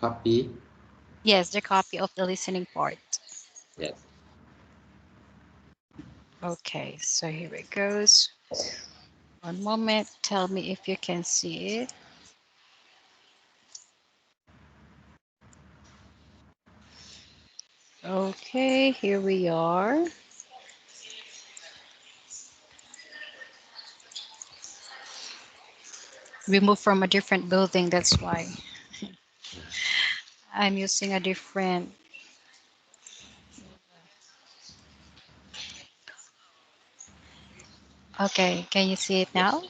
copy. Yes, the copy of the listening part. Yes. Okay, so here it goes. One moment. Tell me if you can see it. Okay, here we are. We moved from a different building, that's why I'm using a different. Okay, can you see it Yes. now?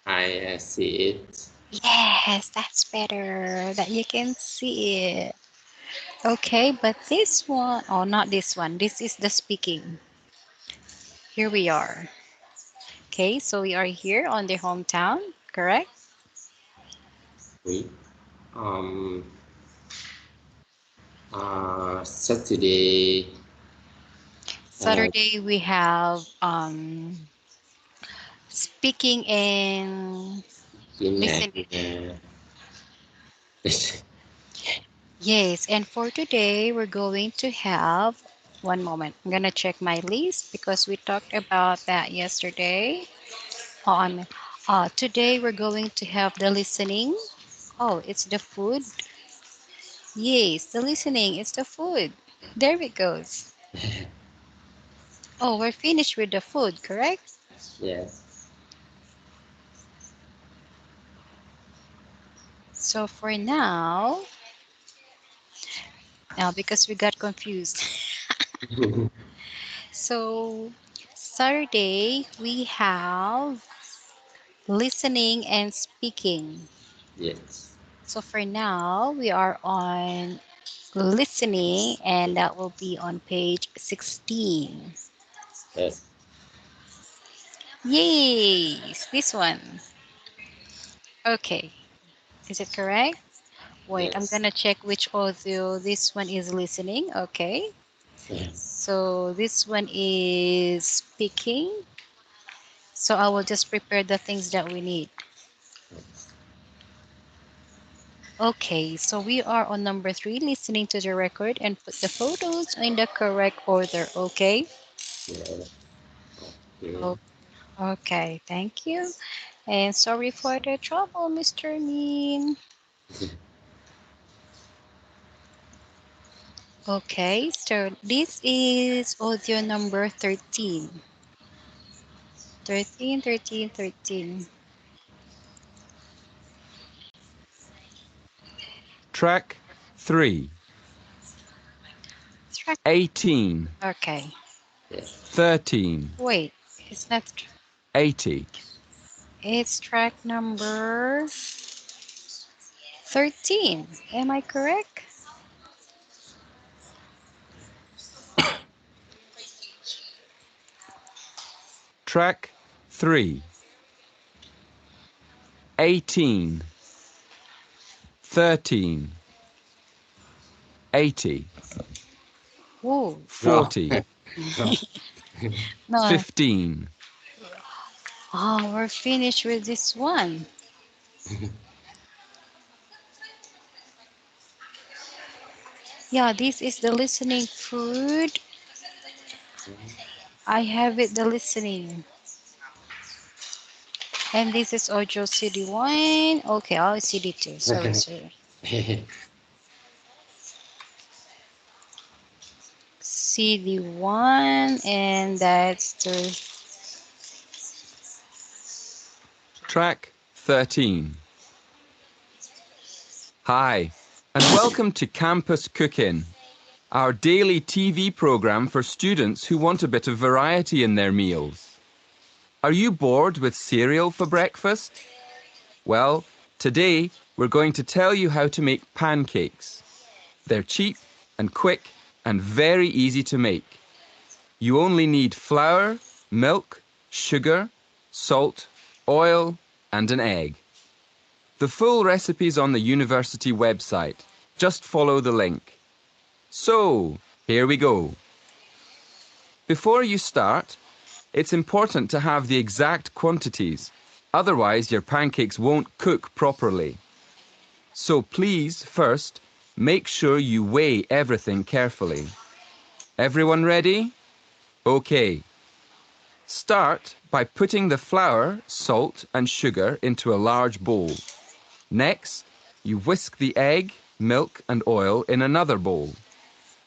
I see it. Yes, that's better that you can see it. Okay, but this one, oh, not this one. This is the speaking. Here we are. Okay, so we are here on the hometown, correct? We um Saturday uh Saturday we have speaking and in listening. uh, Yes, and for today we're going to have one moment. I'm gonna check my list because we talked about that yesterday. On today we're going to have the listening. Oh, it's the food. Yes, the listening. It's the food. There it goes. Oh, we're finished with the food, correct? yes. So for now, now because we got confused. So Saturday we have listening and speaking. Yes. So for now we are on listening and that will be on page 16. Yes. Yes, this one. Okay, is it correct? Wait, I'm Yes. gonna check which audio this one is listening. Okay, Yes. so this one is speaking. So I will just prepare the things that we need. Okay, so we are on number three, listening to the record and put the photos in the correct order. Okay. Yes. Okay. O- Okay, thank you. And sorry for the trouble, Mr. Mean. Okay, so this is audio number 13. 13, 13, 13. Track 3, Track. 18, Okay. Yes. 13, Wait, it's not. 80. It's track number 13. Am I correct? Track 3, 18, 13, 80, Whoa. No. 40, No. 15. Oh, we're finished with this one. Yeah, this is the listening food. I have it, the listening. And this is audio CD1. Okay, oh, CD2. Sorry, sorry. CD1, and that's the. Track 13. Hi, and welcome to Campus Cook-In, our daily TV program for students who want a bit of variety in their meals. Are you bored with cereal for breakfast? Well, today we're going to tell you how to make pancakes. They're cheap and quick and very easy to make. You only need flour, milk, sugar, salt, oil, and an egg. The full recipe's on the university website. Just follow the link. So, here we go. Before you start, it's important to have the exact quantities. Otherwise, your pancakes won't cook properly. So please, first, make sure you weigh everything carefully. Everyone ready? Okay. Start by putting the flour, salt, and sugar into a large bowl. Next, you whisk the egg, milk, and oil in another bowl.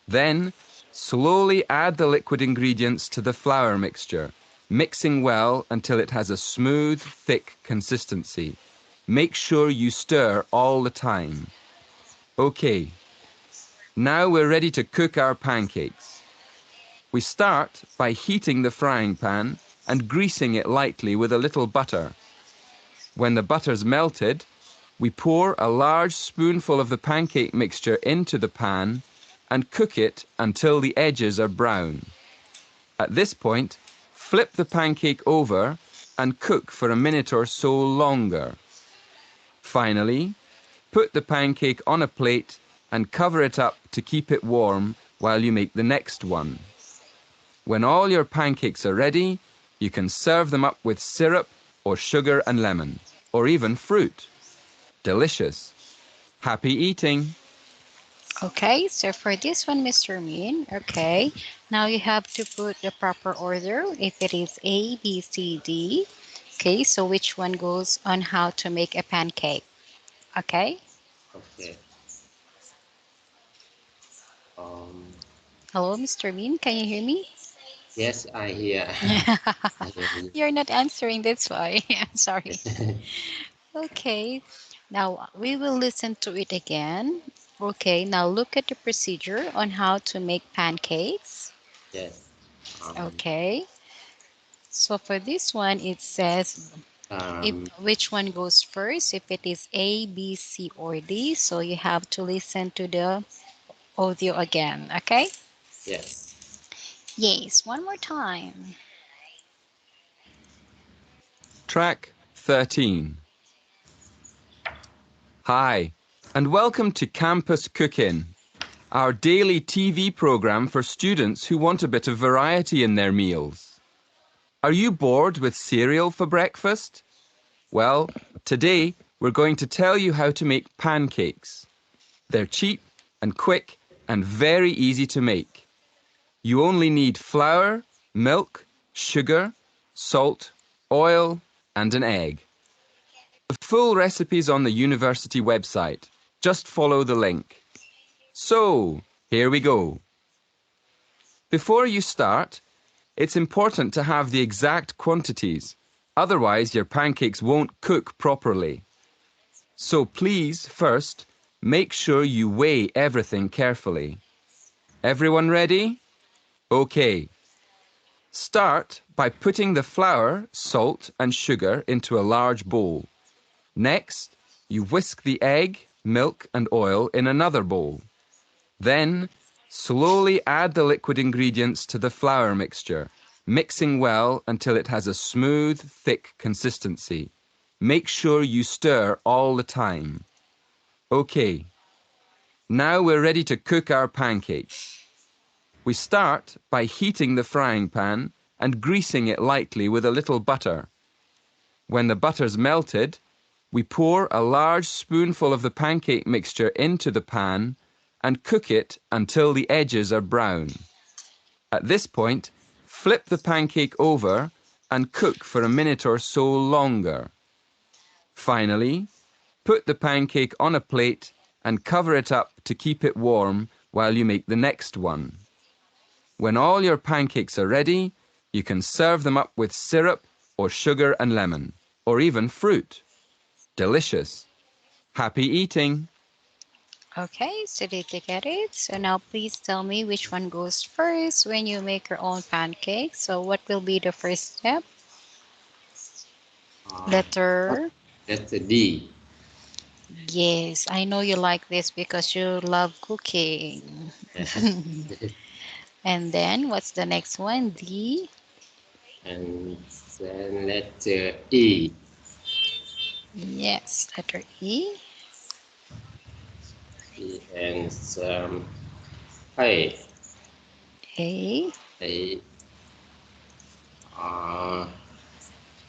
Then, slowly add the liquid ingredients to the flour mixture, mixing well until it has a smooth, thick consistency. Make sure you stir all the time. Okay, now we're ready to cook our pancakes. We start by heating the frying pan and greasing it lightly with a little butter. When the butter's melted, we pour a large spoonful of the pancake mixture into the pan and cook it until the edges are brown. At this point, flip the pancake over and cook for a minute or so longer. Finally, put the pancake on a plate and cover it up to keep it warm while you make the next one. When all your pancakes are ready, you can serve them up with syrup or sugar and lemon, or even fruit. Delicious. Happy eating. Okay, so for this one, Mr. Min, okay, now you have to put the proper order if it is A, B, C, D. Okay, so which one goes on how to make a pancake? Okay, Okay. Um, hello, Mr. Min, can you hear me? yes, I hear. I hear you. You're not answering, that's why. I'm sorry. Okay, now we will listen to it again. Okay, now look at the procedure on how to make pancakes. Yes. Um, Okay, so for this one, it says if um, which one goes first, if it is A, B, C, or D. So you have to listen to the audio again. Okay? yes. Yes, one more time. Track 13. Hi, and welcome to Campus Cookin', our daily TV program for students who want a bit of variety in their meals. Are you bored with cereal for breakfast? Well, today we're going to tell you how to make pancakes. They're cheap and quick and very easy to make. You only need flour, milk, sugar, salt, oil, and an egg. The full recipe's on the university website. Just follow the link. So, here we go. Before you start, it's important to have the exact quantities. Otherwise, your pancakes won't cook properly. So please, first, make sure you weigh everything carefully. Everyone ready? Okay. Start by putting the flour, salt, and sugar into a large bowl. Next, you whisk the egg, milk, and oil in another bowl. Then, slowly add the liquid ingredients to the flour mixture, mixing well until it has a smooth, thick consistency. Make sure you stir all the time. Okay, now we're ready to cook our pancakes. We start by heating the frying pan and greasing it lightly with a little butter. When the butter's melted, we pour a large spoonful of the pancake mixture into the pan and cook it until the edges are brown. At this point, flip the pancake over and cook for a minute or so longer. Finally, put the pancake on a plate and cover it up to keep it warm while you make the next one. When all your pancakes are ready, you can serve them up with syrup or sugar and lemon, or even fruit. Delicious. Happy eating. Okay, so did you get it? So now please tell me which one goes first when you make your own pancake. So what will be the first step? Um, Letter. that's a D. Yes, I know you like this because you love cooking. Yes. And then what's the next one? D. And then letter E. Yes, letter E. E and A. A. A.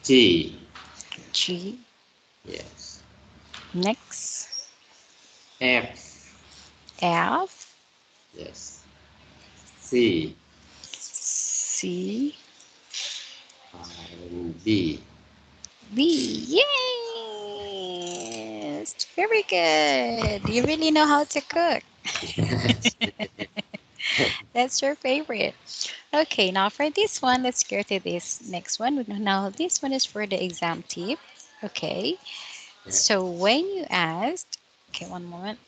G. G. Yes. Next. F. F, Yes. C. C, And D. B. Yes, very good. You really know how to cook. Yes. That's your favorite. Okay, now for this one, let's go to this next one. Now, this one is for the exam tip. Okay, Yeah. so when you asked, okay, one moment.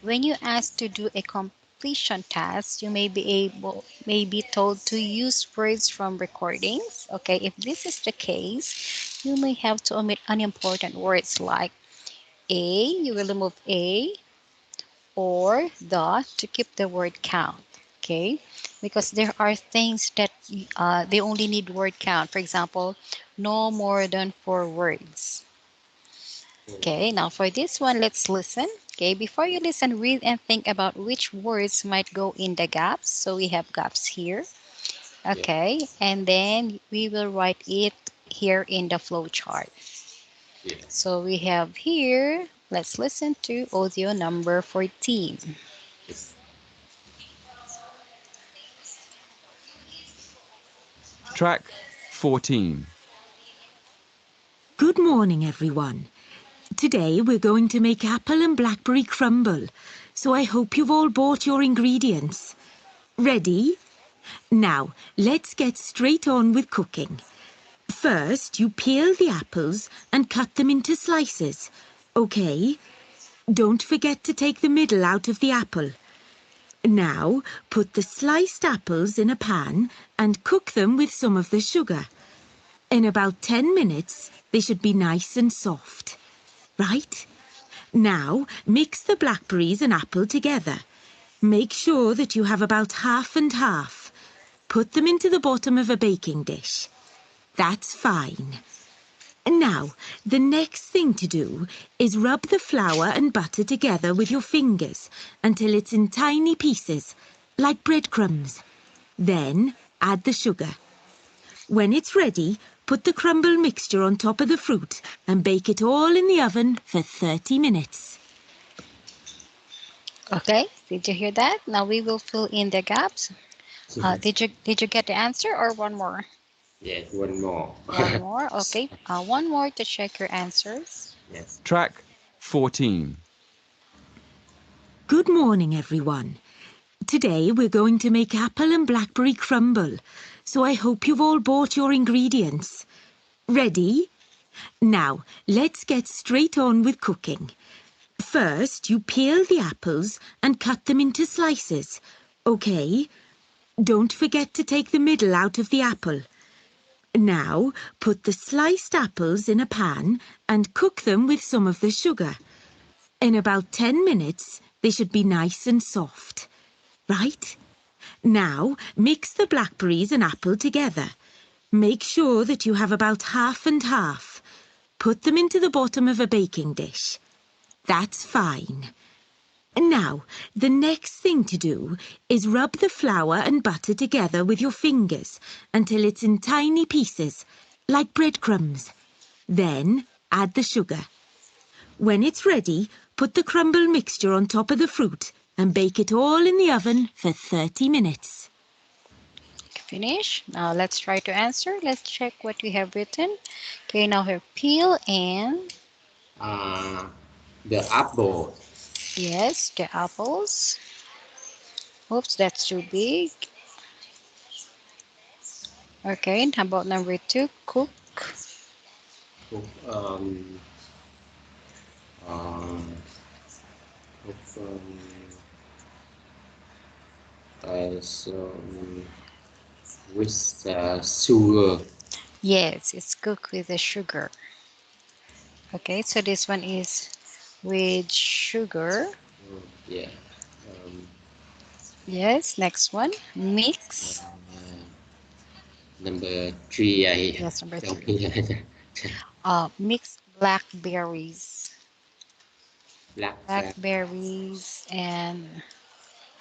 When you asked to do a completion task, you may be told to use words from recordings. Okay, if this is the case, you may have to omit unimportant words like a, you will remove a, or the to keep the word count. Okay, because there are things that they only need word count. For example, no more than 4 words. Okay, now for this one, let's listen. Okay, before you listen, read and think about which words might go in the gaps. So we have gaps here. Yeah. Okay, and then we will write it here in the flow chart. Yeah. So we have here, let's listen to audio number 14. Yes. Track 14. Good morning, everyone. Today we're going to make apple and blackberry crumble, so I hope you've all bought your ingredients. Ready? Now, let's get straight on with cooking. First, you peel the apples and cut them into slices. Okay? Don't forget to take the middle out of the apple. Now, put the sliced apples in a pan and cook them with some of the sugar. In about 10 minutes, they should be nice and soft. Right? Now, mix the blackberries and apple together. Make sure that you have about half and half. Put them into the bottom of a baking dish. That's fine. Now, the next thing to do is rub the flour and butter together with your fingers until it's in tiny pieces, like breadcrumbs. Then, add the sugar. When it's ready, put the crumble mixture on top of the fruit and bake it all in the oven for 30 minutes. Okay, did you hear that? Now we will fill in the gaps. Did you get the answer or one more? Yes. One more. One more. Okay, one more to check your answers. Yes. Track 14. Good morning, everyone. Today we're going to make apple and blackberry crumble, so I hope you've all bought your ingredients. Ready? Now, let's get straight on with cooking. First, you peel the apples and cut them into slices. Okay? Don't forget to take the middle out of the apple. Now, put the sliced apples in a pan and cook them with some of the sugar. In about 10 minutes, they should be nice and soft. Right? Now, mix the blackberries and apple together. Make sure that you have about half and half. Put them into the bottom of a baking dish. That's fine. Now, the next thing to do is rub the flour and butter together with your fingers until it's in tiny pieces, like breadcrumbs. Then, add the sugar. When it's ready, put the crumble mixture on top of the fruit and bake it all in the oven for 30 minutes. Finish. Now let's try to answer. Let's check what we have written. Okay, now here peel and Uh, the apple. yes, the apples. Oops, that's too big. Okay, and how about number 2? Cook. Cook, um, cook, so with sugar. Yes, it's cooked with the sugar. Okay, so this one is with sugar. Yeah. Um, Yes, next one. Mix. Number 3, I Yes, number don't 3. hear. Mix blackberries. Black fat. Blackberries and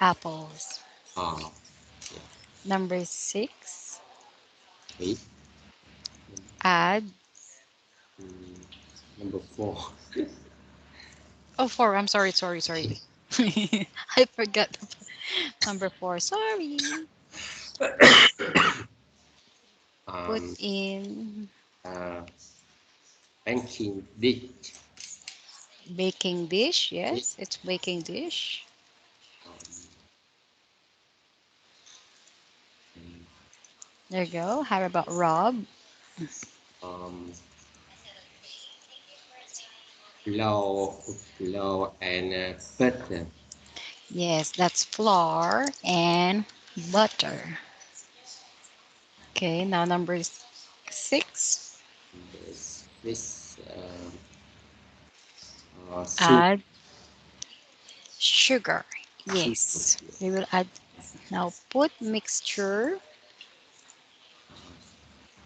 apples. Oh, yeah. Number 6. Wait. Add Mm, Number 4. Oh, four. I'm sorry, sorry, sorry. I forgot number four. Sorry. Put Um, in uh, banking dish. baking dish. Dish. Yes, it's baking dish. There you go. How about Rob? Um, flour, flour and butter. Yes, that's flour and butter. Okay, now number six. This soup, Add sugar. soup. Yes, we will add. Now put mixture.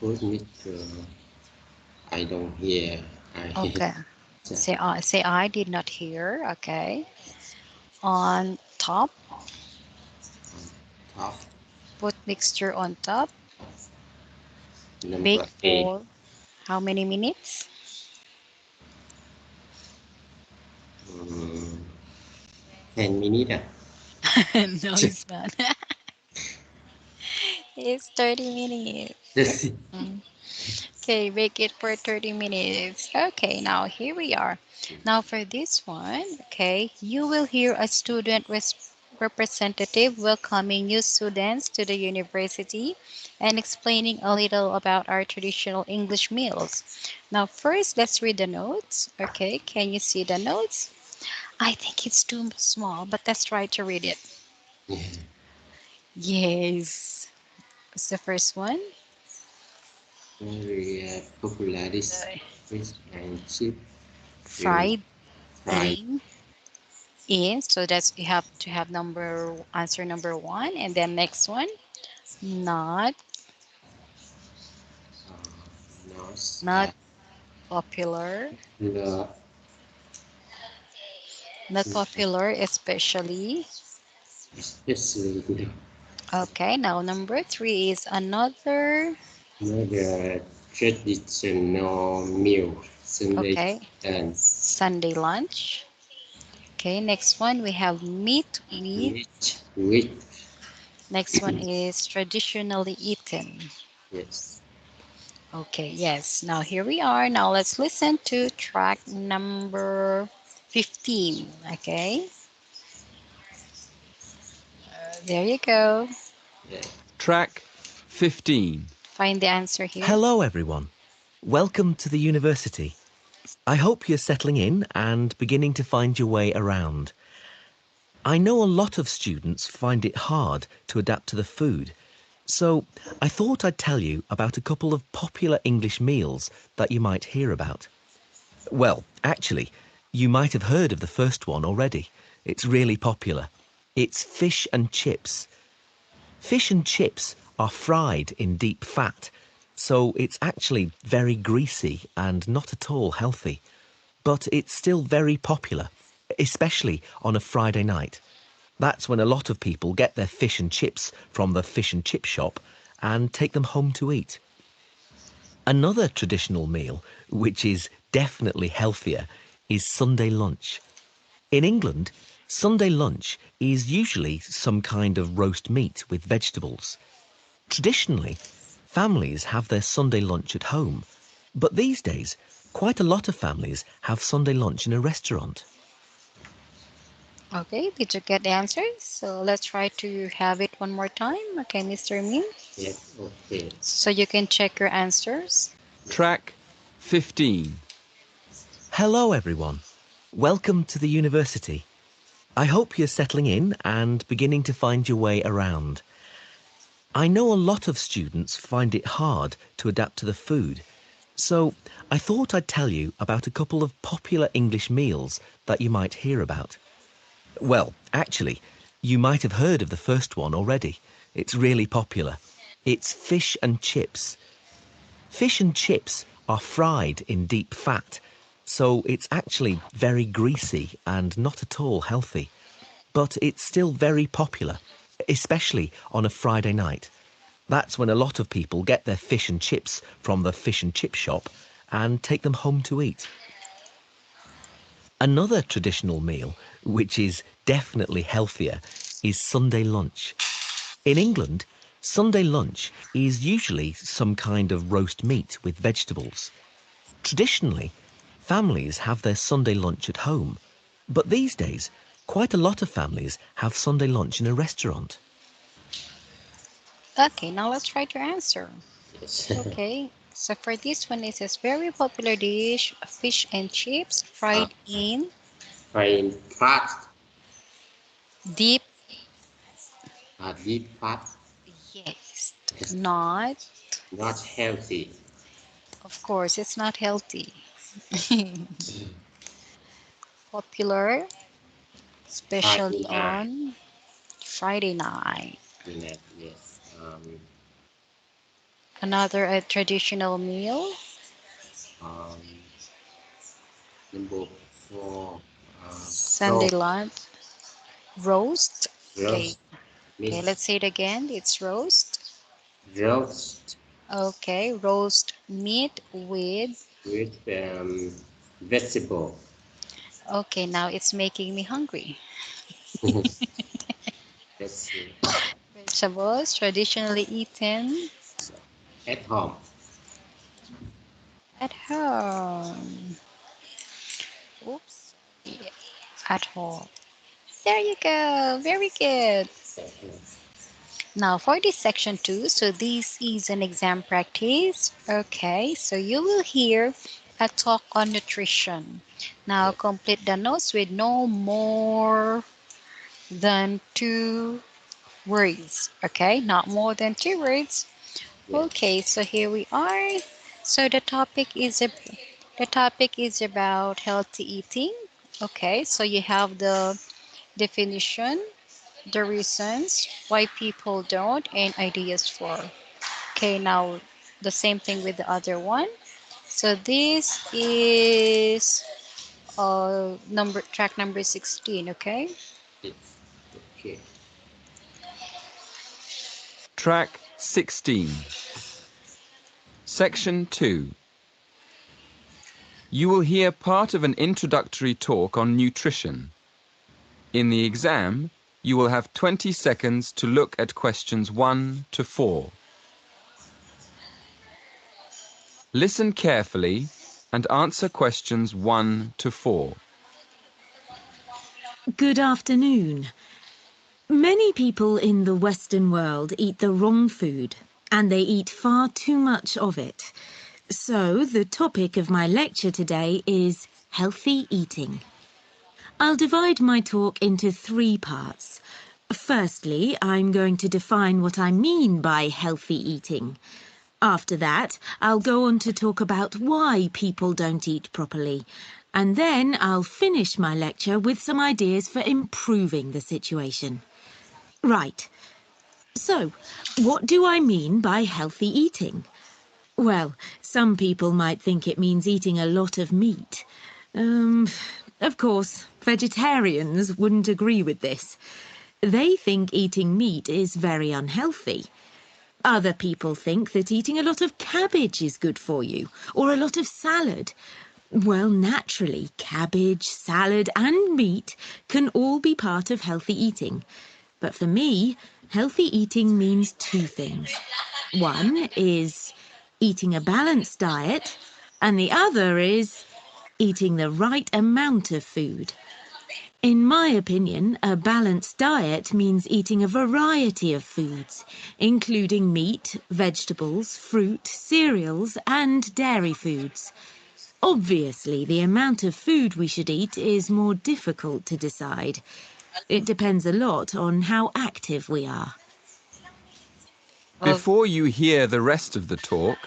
Food mixture. I don't hear. I Okay. Say I did not hear. Okay. On top, top put mixture on top. Bake number 8. for how many minutes? Um, 10 minutes. No, it's not. It's 30 minutes. Mm. Okay, bake it for 30 minutes. Okay, now here we are. Now for this one, okay, you will hear a student representative welcoming new students to the university and explaining a little about our traditional English meals. Now first, let's read the notes. Okay, can you see the notes? I think it's too small, but let's try to read it. Yes. What's the first one? Very popular dish, fish and chip with Fried fried in. So that's you have to have answer number one, and then next one, not nuts, not popular, the not popular, especially. especially Okay, now number three is another. another traditional meal, Sunday Okay, dance, Sunday lunch. Okay, next one we have meat with. with Next one is traditionally eaten. yes. Okay, yes. Now here we are. Now let's listen to track number 15. Okay, there you go. Yeah. Track 15. Find the answer here. Hello, everyone. Welcome to the university. I hope you're settling in and beginning to find your way around. I know a lot of students find it hard to adapt to the food, so I thought I'd tell you about a couple of popular English meals that you might hear about. Well, actually, you might have heard of the first one already. It's really popular. It's fish and chips. Fish and chips are fried in deep fat, so it's actually very greasy and not at all healthy. But it's still very popular, especially on a Friday night. That's when a lot of people get their fish and chips from the fish and chip shop and take them home to eat. Another traditional meal, which is definitely healthier, is Sunday lunch. In England, Sunday lunch is usually some kind of roast meat with vegetables. Traditionally, families have their Sunday lunch at home, but these days, quite a lot of families have Sunday lunch in a restaurant. Okay, did you get the answers? So let's try to have it one more time. Okay, Mr. Min. Yes, okay. So you can check your answers. Track 15. Hello, everyone. Welcome to the university. I hope you're settling in and beginning to find your way around. I know a lot of students find it hard to adapt to the food, so I thought I'd tell you about a couple of popular English meals that you might hear about. Well, actually, you might have heard of the first one already. It's really popular. It's fish and chips. Fish and chips are fried in deep fat, so it's actually very greasy and not at all healthy. But it's still very popular, especially on a Friday night. That's when a lot of people get their fish and chips from the fish and chip shop and take them home to eat. Another traditional meal, which is definitely healthier, is Sunday lunch. In England, Sunday lunch is usually some kind of roast meat with vegetables. Traditionally, families have their Sunday lunch at home, but these days, quite a lot of families have Sunday lunch in a restaurant. Okay, now let's try to answer. Yes. Okay, so for this one, it says very popular dish, fish and chips uh, fried in Frying fat, deep. deep fat Yes, is not. not healthy. Of course, it's not healthy. Popular, especially Frying on Friday night. night, yes. Another a traditional meal, Um, Number four, Sunday roast, lunch, roast. Okay, roast okay, meat, let's say it again. It's roast. roast Okay, roast meat with. with vegetable. Okay, now it's making me hungry. Let's see. Vegetables traditionally eaten So, at home. at home. Oops. Yeah, at home. There you go. Very good. Now for this section two, so this is an exam practice. Okay, so you will hear a talk on nutrition. Now Yes, complete the notes with no more than 2 words. Okay, not more than 2 words. yes, Okay, so here we are. So the topic is about healthy eating. Okay, so you have the definition, the reasons why people don't, and ideas for. Okay, now the same thing with the other one. So this is number track number 16, okay? yes. Okay. Track 16. Section 2. You will hear part of an introductory talk on nutrition. In the exam, you will have 20 seconds to look at questions 1 to 4. Listen carefully and answer questions 1 to 4. Good afternoon. Many people in the Western world eat the wrong food, and they eat far too much of it. So, the topic of my lecture today is healthy eating. I'll divide my talk into 3 parts. Firstly, I'm going to define what I mean by healthy eating. After that, I'll go on to talk about why people don't eat properly. And then I'll finish my lecture with some ideas for improving the situation. Right. So, what do I mean by healthy eating? Well, some people might think it means eating a lot of meat. Um, of course, vegetarians wouldn't agree with this. They think eating meat is very unhealthy. Other people think that eating a lot of cabbage is good for you, or a lot of salad. Well, naturally, cabbage, salad, and meat can all be part of healthy eating. But for me, healthy eating means 2 things. One is eating a balanced diet, and the other is eating the right amount of food. In my opinion, a balanced diet means eating a variety of foods, including meat, vegetables, fruit, cereals, and dairy foods. Obviously, the amount of food we should eat is more difficult to decide. It depends a lot on how active we are. Oh, Before you hear the rest of the talk,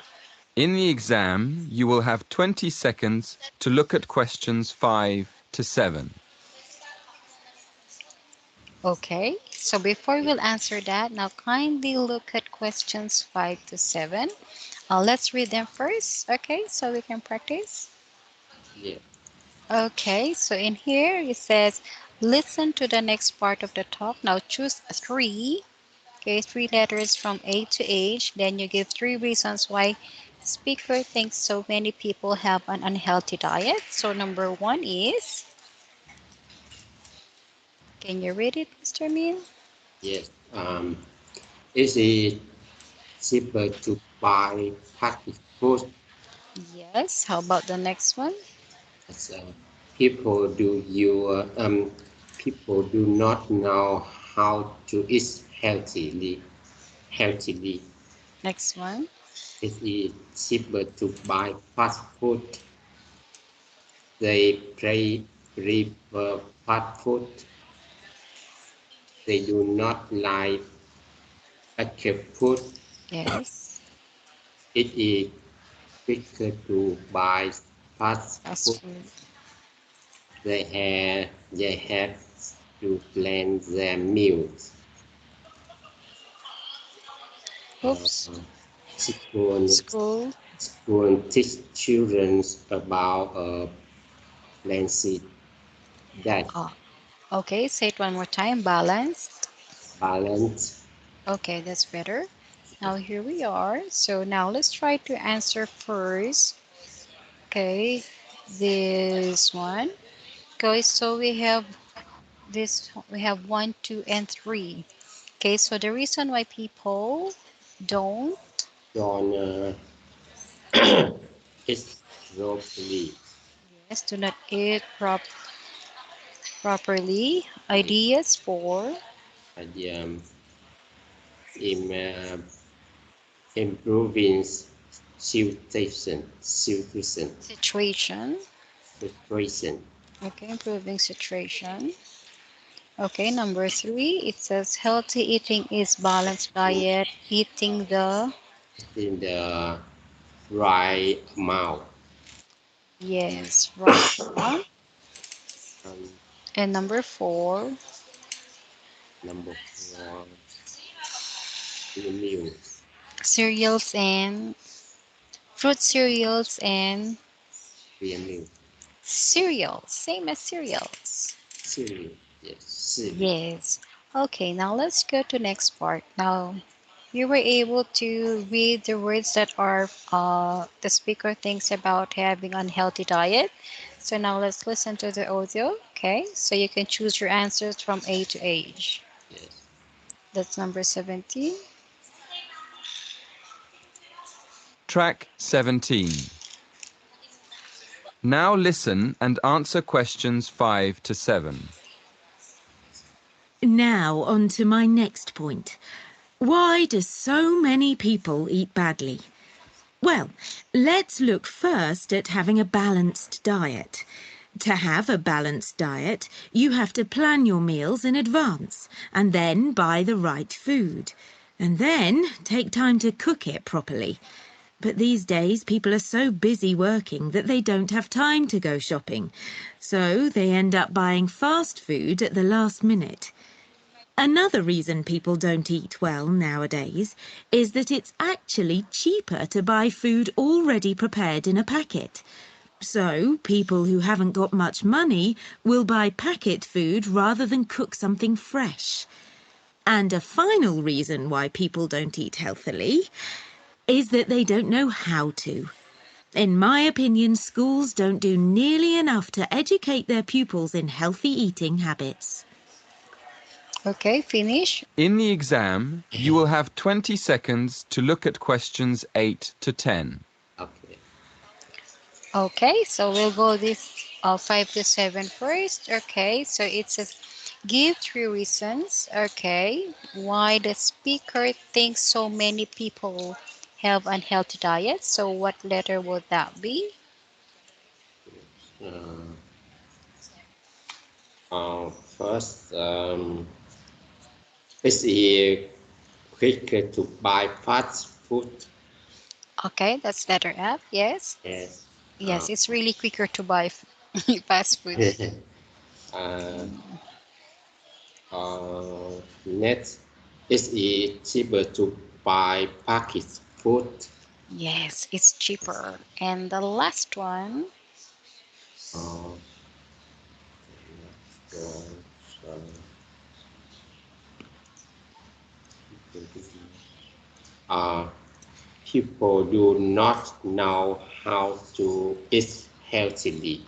in the exam you will have 20 seconds to look at questions 5 to 7. okay, so before we'll answer that, now kindly look at questions 5 to 7. Let's read them first, okay, so we can practice. Yeah. Okay, so in here it says, listen to the next part of the talk. Now choose 3, okay, 3 letters from A to H. Then you give 3 reasons why speaker thinks so many people have an unhealthy diet. So number 1 is, Can you read it, Mr. Min? Yes. Is it cheaper to buy packaged food? Yes. How about the next one? As people do you people do not know how to eat healthily. Healthily, Next one. it is cheaper to buy fast food. They prefer fast food. They do not like actual food. Yes. It is quicker to buy fast food. Fast food. They have to plan their meals. Uh, Oops. school School. school teach children about balanced diet, Oh, okay. Say it one more time. Balanced. balance. Okay, that's better. Now here we are. So now let's try to answer first. Okay, this one. Okay, so we have this. We have one, two, and three. Okay, so the reason why people don't, Don't eat properly. yes, do not eat properly. Yes, Ideas for and, im, improving situation. situation. Okay, improving situation. Okay, number three, it says healthy eating is balanced diet, eating the, In the right amount. yes, right amount. Um, And number four, number four, the meals. cereals and fruit cereals and The meal. cereals, same as cereals. Cereal. Yes, cereal. Yes. Okay, now let's go to next part. Now, you were able to read the words that are the speaker thinks about having unhealthy diet. So now let's listen to the audio. Okay, so you can choose your answers from A to H. Yes. That's number 17. Track 17. Now listen and answer questions 5 to 7. Now, on to my next point. Why do so many people eat badly? Well, let's look first at having a balanced diet. To have a balanced diet, you have to plan your meals in advance and then buy the right food. And then take time to cook it properly. But these days, people are so busy working that they don't have time to go shopping. So they end up buying fast food at the last minute. Another reason people don't eat well nowadays is that it's actually cheaper to buy food already prepared in a packet. So people who haven't got much money will buy packet food rather than cook something fresh. And a final reason why people don't eat healthily is that they don't know how to. In my opinion, schools don't do nearly enough to educate their pupils in healthy eating habits. Okay, finish. In the exam, you will have 20 seconds to look at questions 8 to 10. Okay. Okay, so we'll go this 5 to 7 first. Okay, so it says give three reasons. Okay, why the speaker thinks so many people have unhealthy diets. So what letter would that be? Uh, first, is it quicker to buy fast food? Okay, that's letter F. Yes. Yes. Yes, it's really quicker to buy fast food. uh, next, is it cheaper to buy packaged food? Yes, it's cheaper. And the last one, Uh, so, so, uh, people do not know how to eat healthily.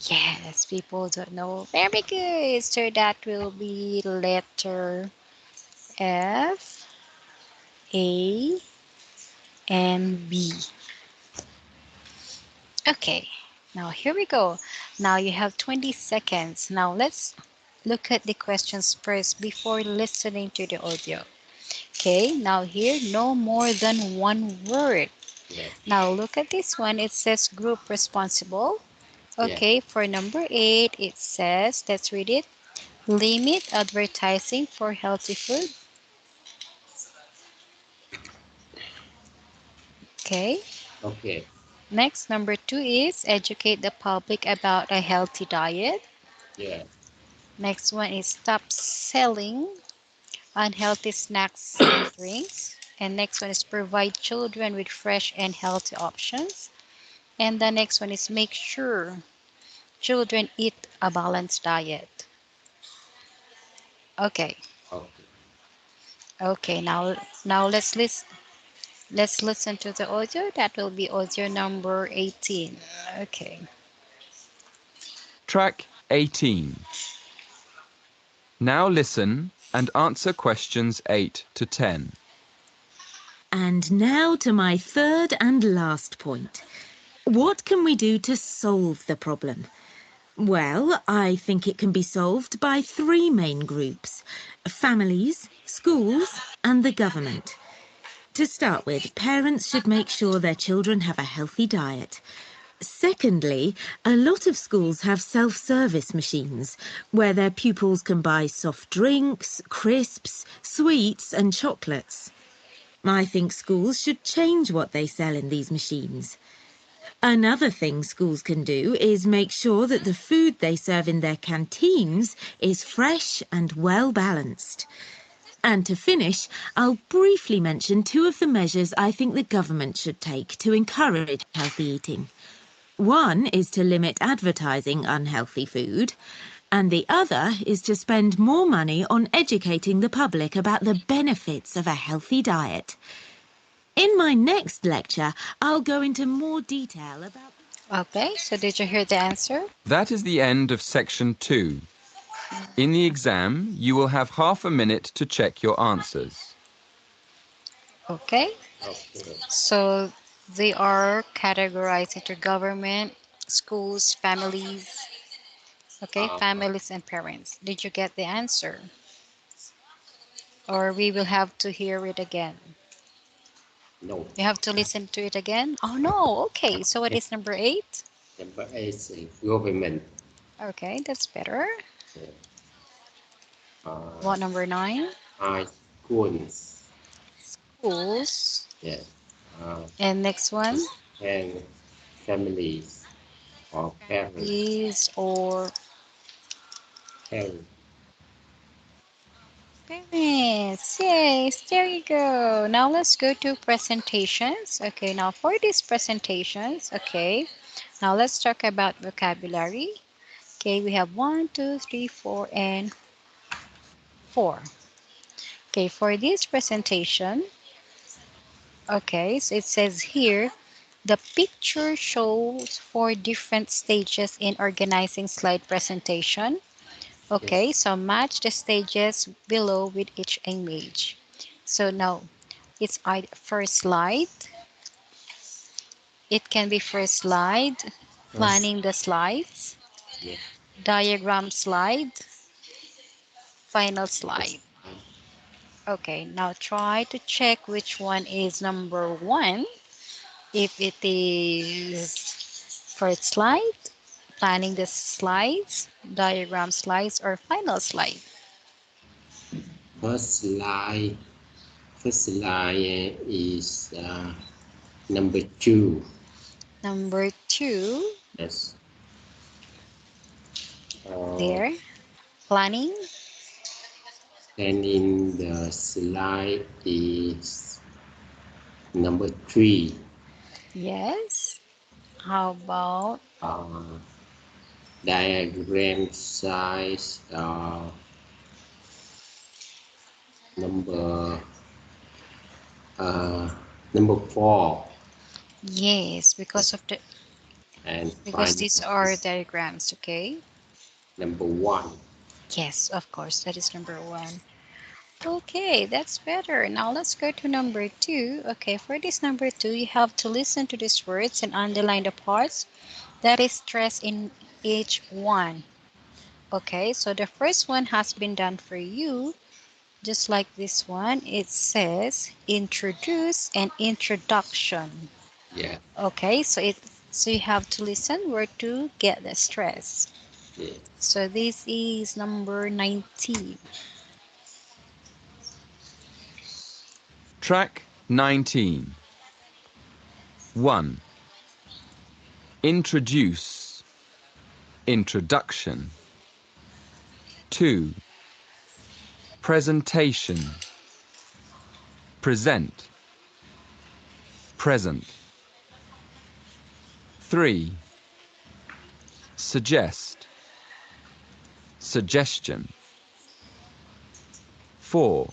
Yes, people don't know. Very good. So that will be letter F, A, and B. Okay, now here we go. Now you have 20 seconds. Now let's look at the questions first before listening to the audio. Okay, now here, no more than one word. Yeah. Now look at this one. It says group responsible. Yeah. Okay, for number 8, it says, let's read it. Limit advertising for healthy food. Okay. Okay. Next, number 2 is educate the public about a healthy diet. Yeah. Next one is stop selling unhealthy snacks and drinks. And next one is provide children with fresh and healthy options. And the next one is make sure children eat a balanced diet. Okay. Okay. Okay, now let's listen to the audio. That will be audio number 18. Okay. Track 18. Now listen and answer questions 8 to 10. And now to my third and last point. What can we do to solve the problem? Well, I think it can be solved by three main groups: families, schools, and the government. To start with, parents should make sure their children have a healthy diet. Secondly, a lot of schools have self-service machines where their pupils can buy soft drinks, crisps, sweets, and chocolates. I think schools should change what they sell in these machines. Another thing schools can do is make sure that the food they serve in their canteens is fresh and well balanced. And to finish, I'll briefly mention two of the measures I think the government should take to encourage healthy eating. One is to limit advertising unhealthy food, and the other is to spend more money on educating the public about the benefits of a healthy diet. In my next lecture, I'll go into more detail about... Okay, so did you hear the answer? That is the end of section 2. In the exam, you will have half a minute to check your answers. Okay. Okay. So they are categorized into government, schools, families. Okay, Uh, families and parents. Did you get the answer? Or we will have to hear it again. no. You have to listen to it again? Oh no, okay. So what Yeah. is number 8? Number 8 is government. Okay, that's better. Yeah. Uh, What number 9? high schools. Schools. Yeah. Uh, And next one? and families or parents. Families or Parents. parents. Yes, there you go. Now let's go to presentations. Okay, now for these presentations, okay, now let's talk about vocabulary. Okay, we have one, 2, 3, 4, and 4. Okay, for this presentation, okay, so it says here, the picture shows 4 different stages in organizing slide presentation. Okay, Yes. so match the stages below with each image. So now, it's either first slide, it can be first slide, First. planning the slides, Yeah. diagram slide, final Yes. slide. Okay, now try to check which one is number 1. If it is first slide, planning the slides, diagram slides, or final slide. First slide. First slide is number 2. Number 2, Yes. Uh, there, planning. then in the slide is number 3. Yes. How about Uh, diagram size number uh, number 4. yes, because Yes. of the And Because final these one are is diagrams, okay? number 1. Yes, of course, that is number one. Okay, that's better. Now let's go to number two. Okay, for this number two, you have to listen to these words and underline the parts that is stressed in each one. Okay, so the first one has been done for you. Just like this one, it says introduce and introduction. Yeah, Okay, so you have to listen where to get the stress. yes. So this is number 19. Track 19. 1. Introduce, introduction. 2. Presentation, present, present. 3. Suggest, suggestion. 4.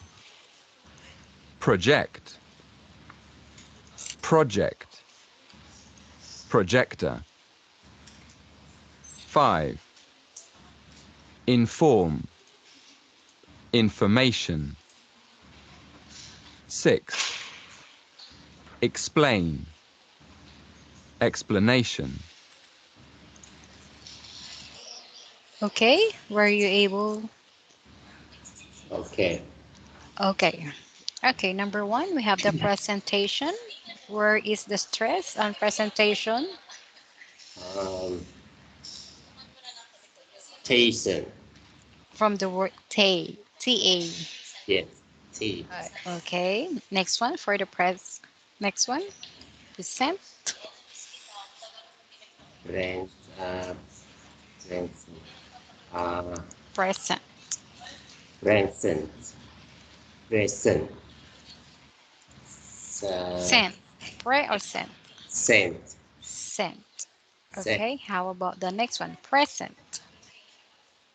Project, project, projector. 5. Inform, information. 6. Explain, explanation. Okay, were you able? Okay. Okay. Okay, number one, we have the presentation. Where is the stress on presentation? Um, Taser. From the word T-A. Yes. T. Okay, next one for the press. Next one, present, Rent. Rent. Uh, present, Present. Present. sent, pre or sent, Sent. sent. Set. Okay, how about the next one? Present,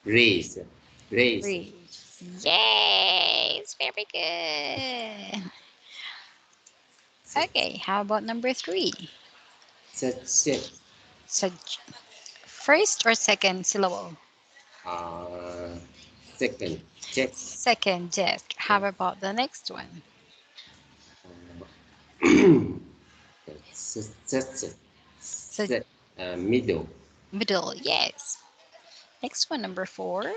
Raise. Raise. re. Yes, very good. Set. Okay, how about number three? Set. Set. So first or second syllable? Uh, Second. Check. Second jest. How about the next one? Set. Set. Set. So Set. Middle. middle, yes. Next one, number four.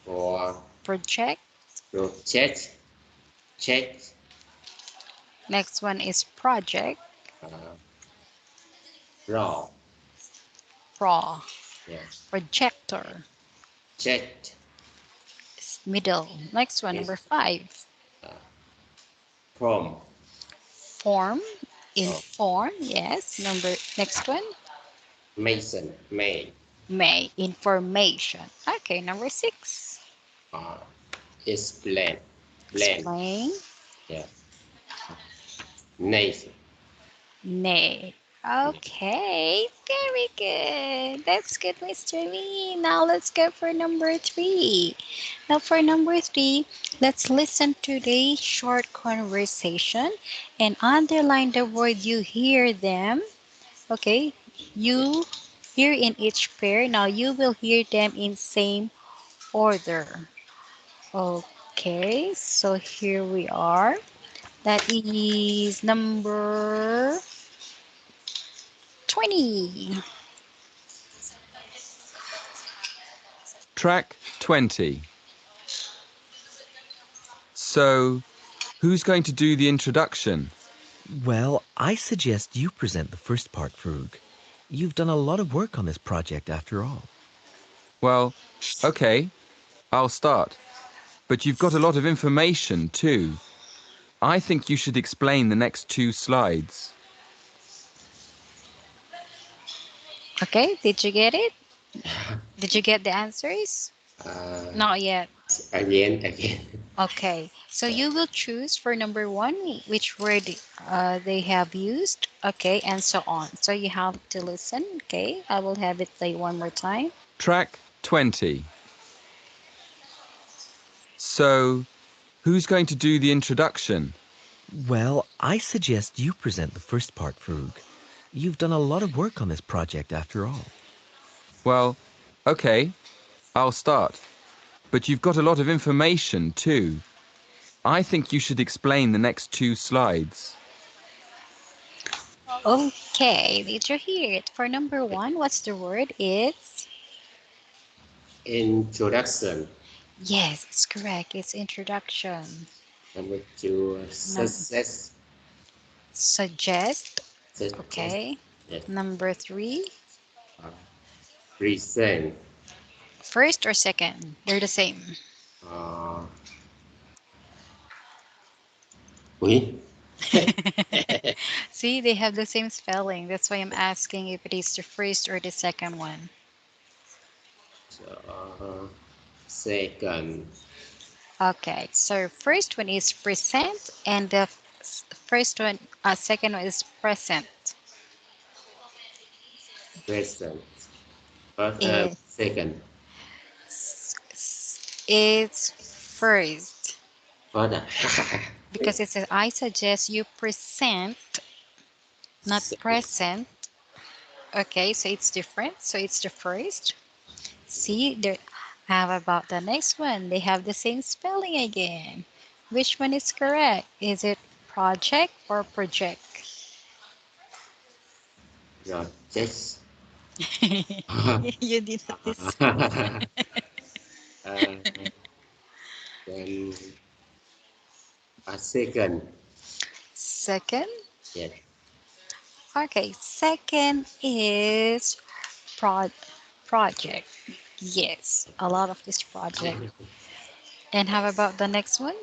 For Project. project. Check. Next one is project. Uh, Raw. Raw. Yeah. Projector. Checked. Middle. Next one, Yes. number five. Uh, From. Form. Oh, Inform. Yes. Number next one. Mason. May. May. Information. Okay, number six. Uh, Explain. Plan. Explain. Yeah. Nice. Nay. Okay, very good. That's good, Mr. Lee. Now let's go for number three. Now for number three, let's listen to the short conversation and underline the word you hear them. Okay, you hear in each pair. Now you will hear them in same order. Okay, so here we are. That is number 20. Track 20. So, who's going to do the introduction? Well, I suggest you present the first part, Farouk. You've done a lot of work on this project after all. Well, okay, I'll start. But you've got a lot of information too. I think you should explain the next 2 slides. Okay, did you get it? Did you get the answers? Uh, Not yet. again. Okay, so you will choose for number one which word they have used. Okay, and so on. So you have to listen. Okay, I will have it play one more time. Track 20. So, who's going to do the introduction? Well, I suggest you present the first part, Farouk. You've done a lot of work on this project after all. Well, okay, I'll start. But you've got a lot of information too. I think you should explain the next 2 slides. Okay, did you hear it? For number one, what's the word? It's Introduction. yes, it's correct. It's introduction. Number two, Num success. suggest. Success. Okay. Yes. Number three, Uh, present. first or second? They're the same. Uh, oui. See, they have the same spelling. That's why I'm asking if it is the first or the second one. Second. Okay, so first one is present, and the first one, second one is present. Present. It, Second. it's first Further. because it says I suggest you present, not present. Okay, so it's different. So it's the first. See, there. How about the next one? They have the same spelling again. Which one is correct? Is it project or project? Project. You did this. uh, then a second. Second. Yes. Okay, second is prod project. Yes, a lot of this project. And how about the next one?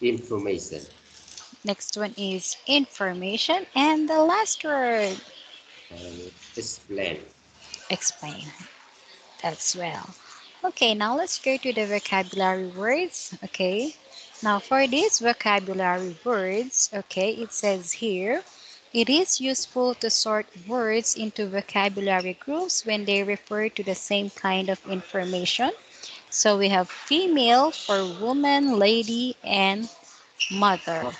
Information. Next one is information. And the last word, Explain. explain. That's well. Okay, now let's go to the vocabulary words. Okay, now for these vocabulary words, okay, it says here, it is useful to sort words into vocabulary groups when they refer to the same kind of information. So we have female for woman, lady, and mother. Oh,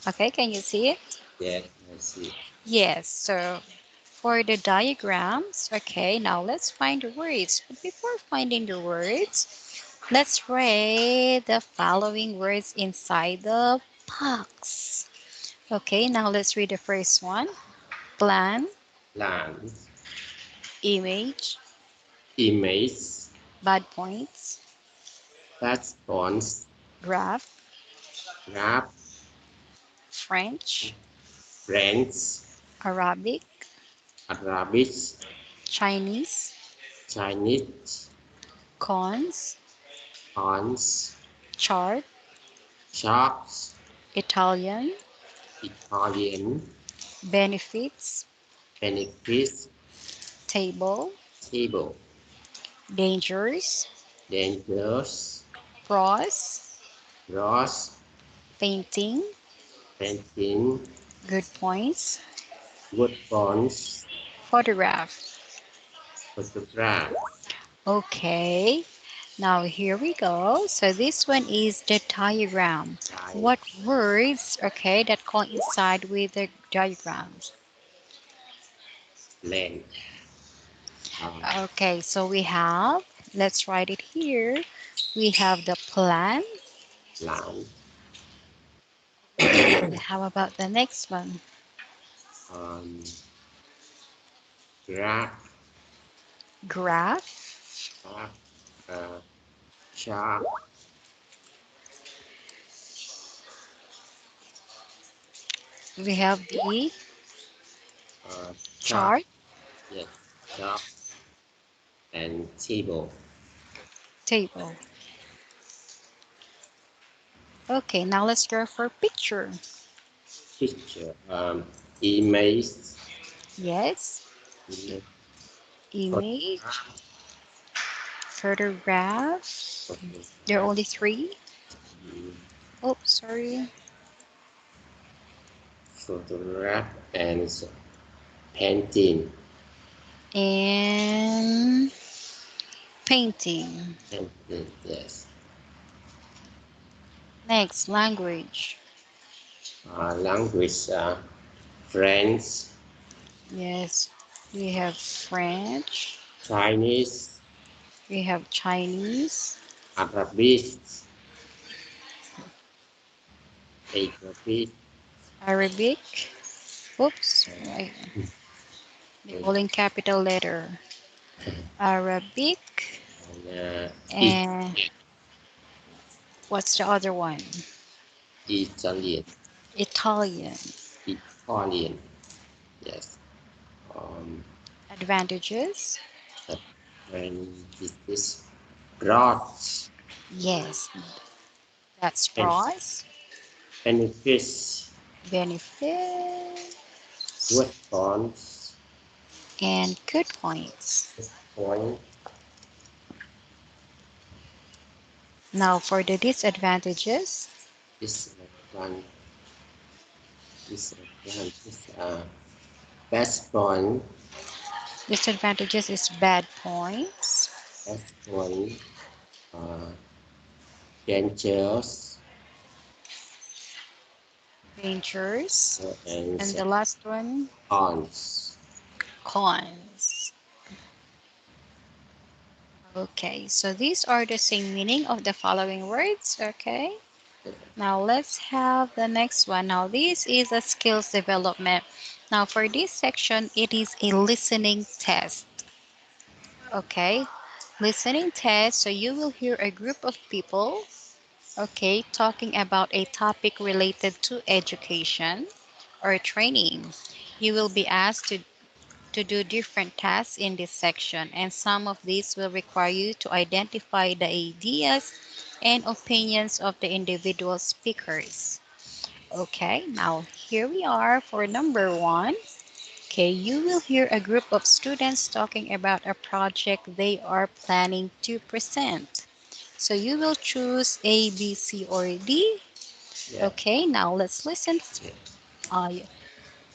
Okay, can you see it? yes, I see. Yes, so for the diagrams, okay, now let's find the words. But before finding the words, let's read the following words inside the box. Okay, now let's read the first one. Plan, Plans. image, Image. bad points, Response. graph, Graph. French, French. Arabic, Arabic. Chinese, Chinese. cons, Cons. chart, Sharks. Italian, Italian. benefits, Benefits. table, Table. dangers, Dangerous. pros, Cross. painting, Painting. good points, Good bonds. photograph. Photograph. Okay, now here we go. So this one is the diagram. Diagram. What words, okay, that coincide with the diagrams? Land. Uh, Okay, so we have, let's write it here. We have the plan. land. How about the next one? um, graph. Graph. Graph. Uh, chart. We have the Chart. chart, Yes. Chart and table. table. Okay, now let's go for picture. Picture. Image. Yes, Image. image, Photograph. photograph. There are Photograph. only three. mm, Oh, sorry. Photograph and painting. And painting. Painting. Yes. Next, language. Language. French, Yes. We have French. Chinese, We have Chinese. Arabic, Arabic, Arabic. Oops. Right. They're all in capital letter. Arabic. and And what's the other one? Italian, Italian. Italian, yes. Um, Advantages. the French is broad Yes. That's and pros. benefits, Benefit. response, And good points. point, Now for the disadvantages. disadvantage, disadvantage, best point, Disadvantages is bad points. best point, uh, dangers, Dangers. and And the last one, cons. cons. Okay, so these are the same meaning of the following words. Okay, now let's have the next one. Now, this is a skills development. Now, for this section, it is a listening test. Okay, listening test. So, you will hear a group of people, okay, talking about a topic related to education or training. You will be asked to do different tasks in this section, and some of these will require you to identify the ideas and opinions of the individual speakers. Okay, now here we are for number one. Okay, you will hear a group of students talking about a project they are planning to present. So you will choose A, B, C, or D. Yeah, Okay, now let's listen. Uh,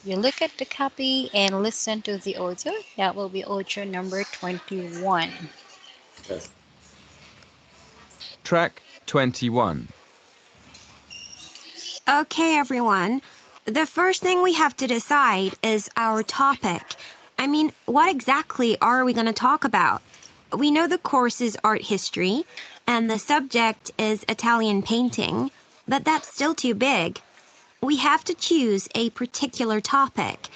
You look at the copy and listen to the audio. That will be audio number 21. yes, Track 21. Okay, everyone. The first thing we have to decide is our topic. I mean, what exactly are we going to talk about? We know the course is art history, and the subject is Italian painting, but that's still too big. We have to choose a particular topic.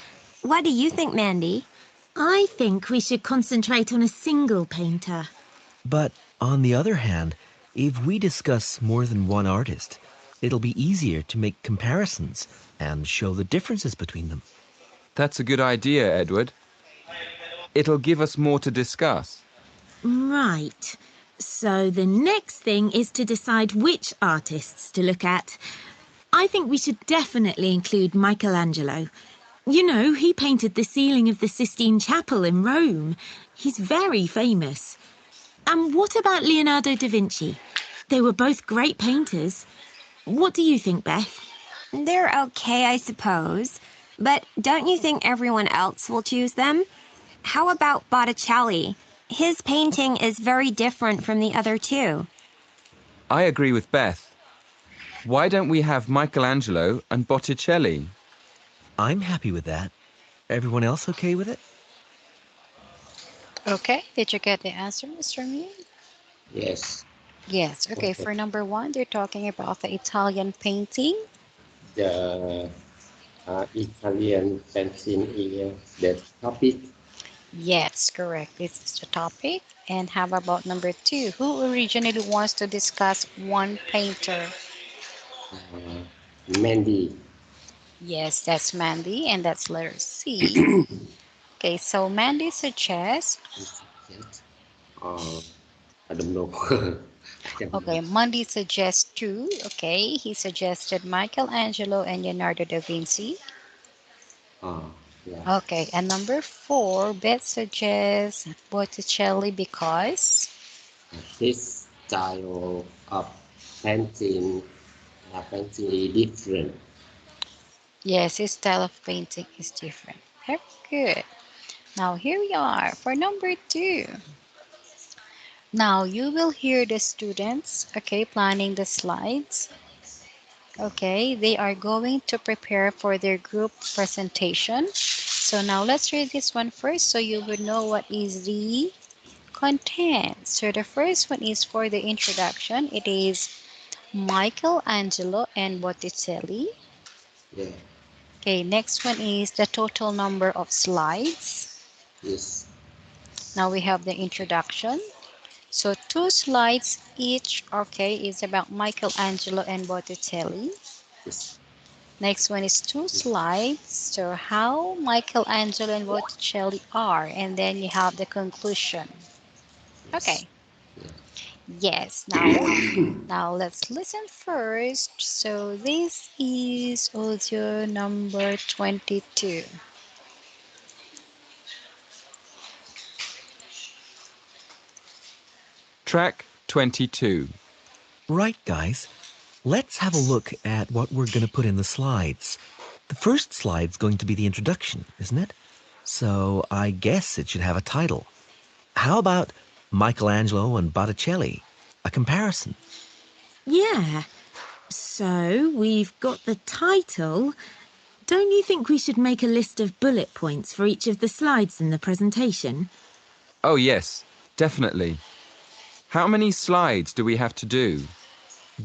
What do you think, Mandy? I think we should concentrate on a single painter. But on the other hand, if we discuss more than one artist, it'll be easier to make comparisons and show the differences between them. That's a good idea, Edward. It'll give us more to discuss. Right. So the next thing is to decide which artists to look at. I think we should definitely include Michelangelo. You know, he painted the ceiling of the Sistine Chapel in Rome. He's very famous. And what about Leonardo da Vinci? They were both great painters. What do you think, Beth? They're okay, I suppose. But don't you think everyone else will choose them? How about Botticelli? His painting is very different from the other two. I agree with Beth. Why don't we have Michelangelo and Botticelli? I'm happy with that. Everyone else okay with it? Okay, did you get the answer, Mr. Mew? yes. Yes, okay, Okay. for number one, they're talking about the Italian painting. The Italian painting is the topic. Yes, correct. This is the topic. And how about number two? Who originally wants to discuss one painter? Uh, Mandy. Yes, that's Mandy, and that's letter C. Okay, so Mandy suggests. Yes. Uh, I don't know. I don't know. Okay, Mandy suggests two. Okay, he suggested Michelangelo and Leonardo da Vinci. Yeah. Okay, and number four, Beth suggests Botticelli because. His style of painting, painting is different. Yes, his style of painting is different. Very good. Now here we are for number two. Now you will hear the students, okay, planning the slides. Okay, they are going to prepare for their group presentation. So now let's read this one first so you would know what is the content. So the first one is for the introduction. It is Michelangelo and Botticelli. Yeah. Okay, next one is the total number of slides. Yes. Now we have the introduction. So two slides each, okay, is about Michelangelo and Botticelli. Yes. Next one is two Yes. slides. So how Michelangelo and Botticelli are, and then you have the conclusion. Yes. Okay. Yeah. Yes. Now let's listen first. So this is audio number 22. Track 22. Right, guys. Let's have a look at what we're going to put in the slides. The first slide's going to be the introduction, isn't it? So I guess it should have a title. How about Michelangelo and Botticelli? A comparison. Yeah. So we've got the title. Don't you think we should make a list of bullet points for each of the slides in the presentation? Oh, yes, definitely. How many slides do we have to do?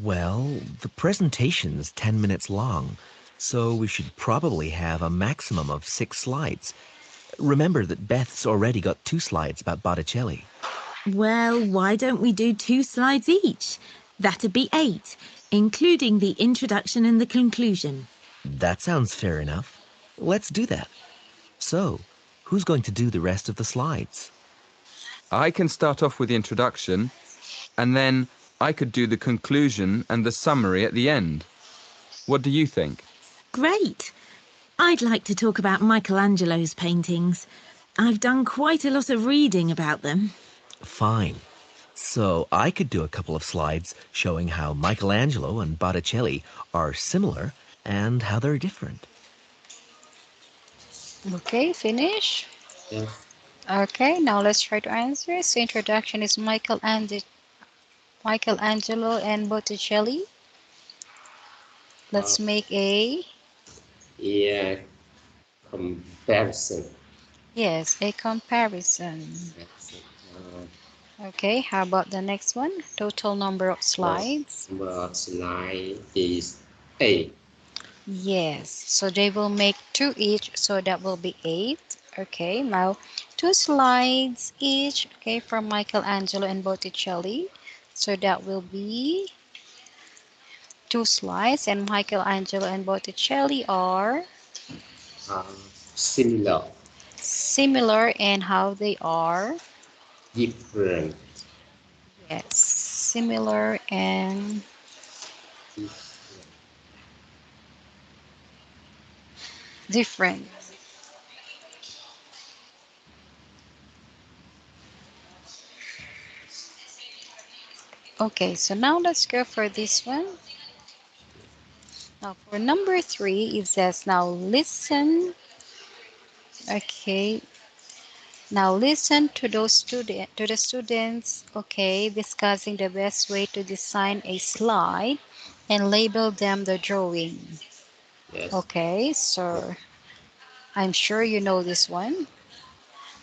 Well, the presentation's 10 minutes long, so we should probably have a maximum of 6 slides. Remember that Beth's already got 2 slides about Botticelli. Well, why don't we do 2 slides each? That'd be 8, including the introduction and the conclusion. That sounds fair enough. Let's do that. So, who's going to do the rest of the slides? I can start off with the introduction, and then I could do the conclusion and the summary at the end. What do you think? Great! I'd like to talk about Michelangelo's paintings. I've done quite a lot of reading about them. Fine. So, I could do a couple of slides showing how Michelangelo and Botticelli are similar and how they're different. Okay, finish. Yes. Okay, now let's try to answer. So introduction is Michelangelo and Botticelli. Uh, Let's make a, yeah. Comparison. yes, a comparison. Comparison. Okay, how about the next one? Total number of Uh, slides. number of slide is 8. Yes, so they will make two each, so that will be 8. Okay, now two slides each, okay, from Michelangelo and Botticelli. So that will be two slides, and Michelangelo and Botticelli are Uh, Similar. similar in how they are. Different. Yes, similar and Different. different. Okay, so now let's go for this one. Now for number 3, it says now listen. Okay, now listen to the students, okay, discussing the best way to design a slide and label them the drawing. Yes. Okay, so I'm sure you know this one.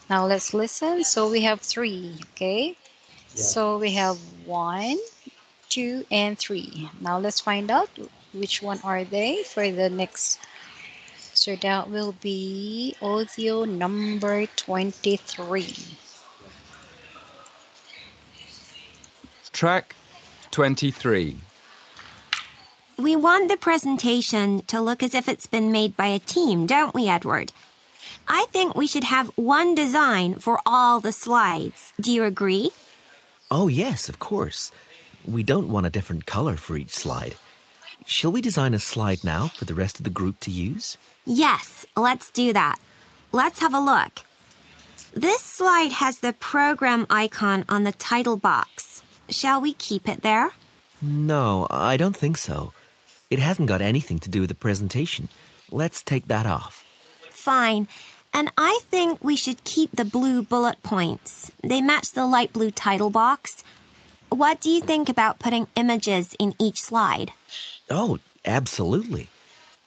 Now let's listen. So we have 3, okay? Yeah. So we have 1, 2, and 3. Now let's find out which one are they for the next. So that will be audio number 23. Track 23. We want the presentation to look as if it's been made by a team, don't we, Edward? I think we should have one design for all the slides. Do you agree? Oh, yes, of course. We don't want a different color for each slide. Shall we design a slide now for the rest of the group to use? Yes, let's do that. Let's have a look. This slide has the program icon on the title box. Shall we keep it there? No, I don't think so. It hasn't got anything to do with the presentation. Let's take that off. Fine. And I think we should keep the blue bullet points. They match the light blue title box. What do you think about putting images in each slide? Oh, Absolutely.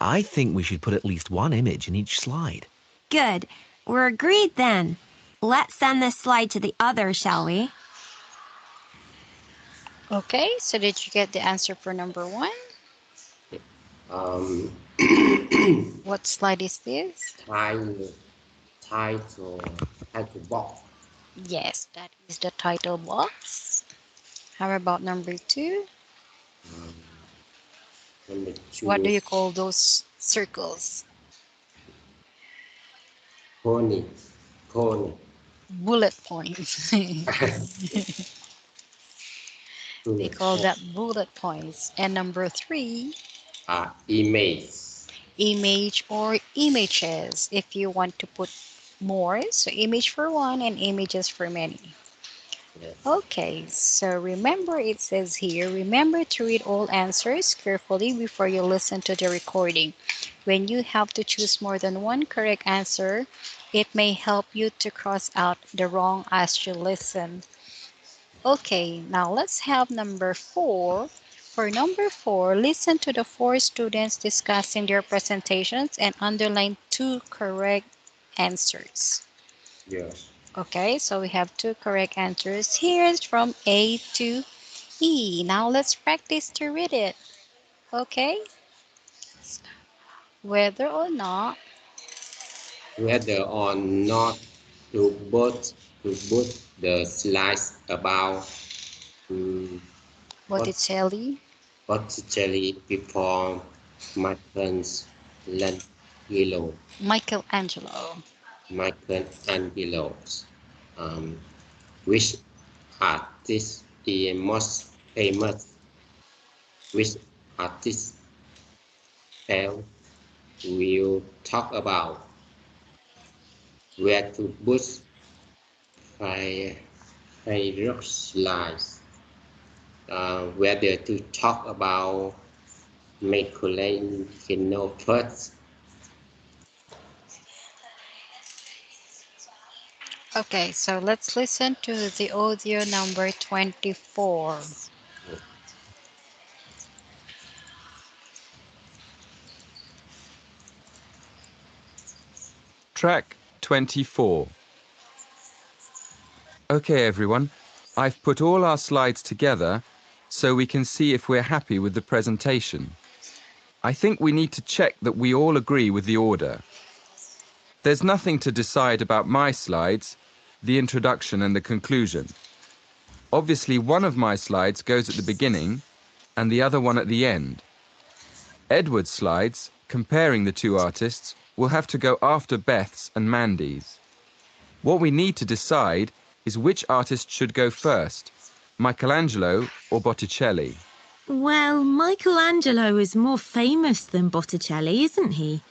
I think we should put at least one image in each slide. Good. We're agreed then. Let's send this slide to the others, shall we? Okay, so did you get the answer for number 1? Um, What slide is this? title, title box. Yes, that is the title box. How about number 2? Um, number What do 2, you call those circles? pony, pony. Bullet points. They call that bullet points. And number 3, Image. image or images. If you want to put more, so image for one and images for many. Yes. Okay, so remember it says here, remember to read all answers carefully before you listen to the recording. When you have to choose more than one correct answer, it may help you to cross out the wrong as you listen. Okay, now let's have number 4. For number 4, listen to the 4 students discussing their presentations and underline 2 correct answers. Yeah. Okay, so we have 2 correct answers. Here's from A to E. Now let's practice to read it. Okay? Whether or not Whether or not to put the slides about um, Botticelli, Botticelli before Michelangelo, Michelangelo. Michelangelo's, um, which artist is most famous? Which artist style will talk about? Where to put fi- fireworks slides? Whether to talk about Michelangelo first. Okay, so let's listen to the audio number 24. Track 24. Okay, everyone. I've put all our slides together so we can see if we're happy with the presentation. I think we need to check that we all agree with the order. There's nothing to decide about my slides, the introduction and the conclusion. Obviously, one of my slides goes at the beginning and the other one at the end. Edward's slides, comparing the two artists, will have to go after Beth's and Mandy's. What we need to decide is which artist should go first, Michelangelo or Botticelli. Well, Michelangelo is more famous than Botticelli, isn't he?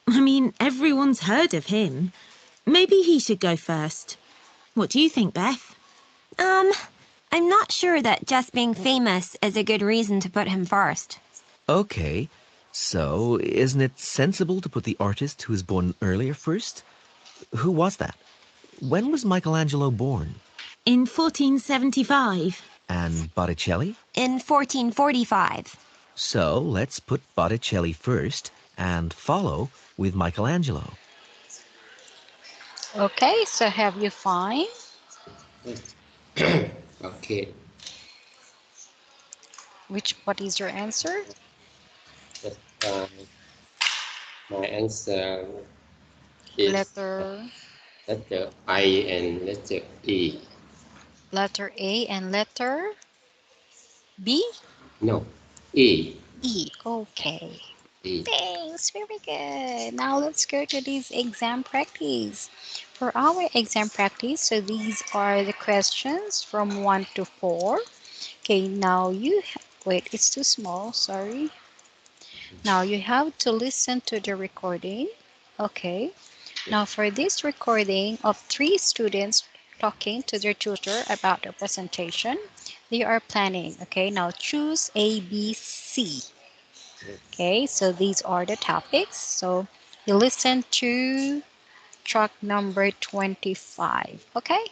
I mean, everyone's heard of him. Maybe he should go first. What do you think, Beth? I'm not sure that just being famous is a good reason to put him first. Okay, so isn't it sensible to put the artist who was born earlier first? Who was that? When was Michelangelo born? In 1475. And Botticelli? In 1445. So let's put Botticelli first and follow with Michelangelo. Okay, so have you find? Okay. What is your answer? But, my answer is Letter letter A and letter E. letter A and letter B? No, E. E. Okay. E. Thanks, very good. Now let's go to this exam practice. For our exam practice, so these are the questions from 1 to 4. Okay, now wait, it's too small, sorry. Now you have to listen to the recording. Okay, now for this recording of 3 students talking to their tutor about the presentation, they are planning. Okay, now choose A, B, C. Okay, so these are the topics. So you listen to track number 25. Okay?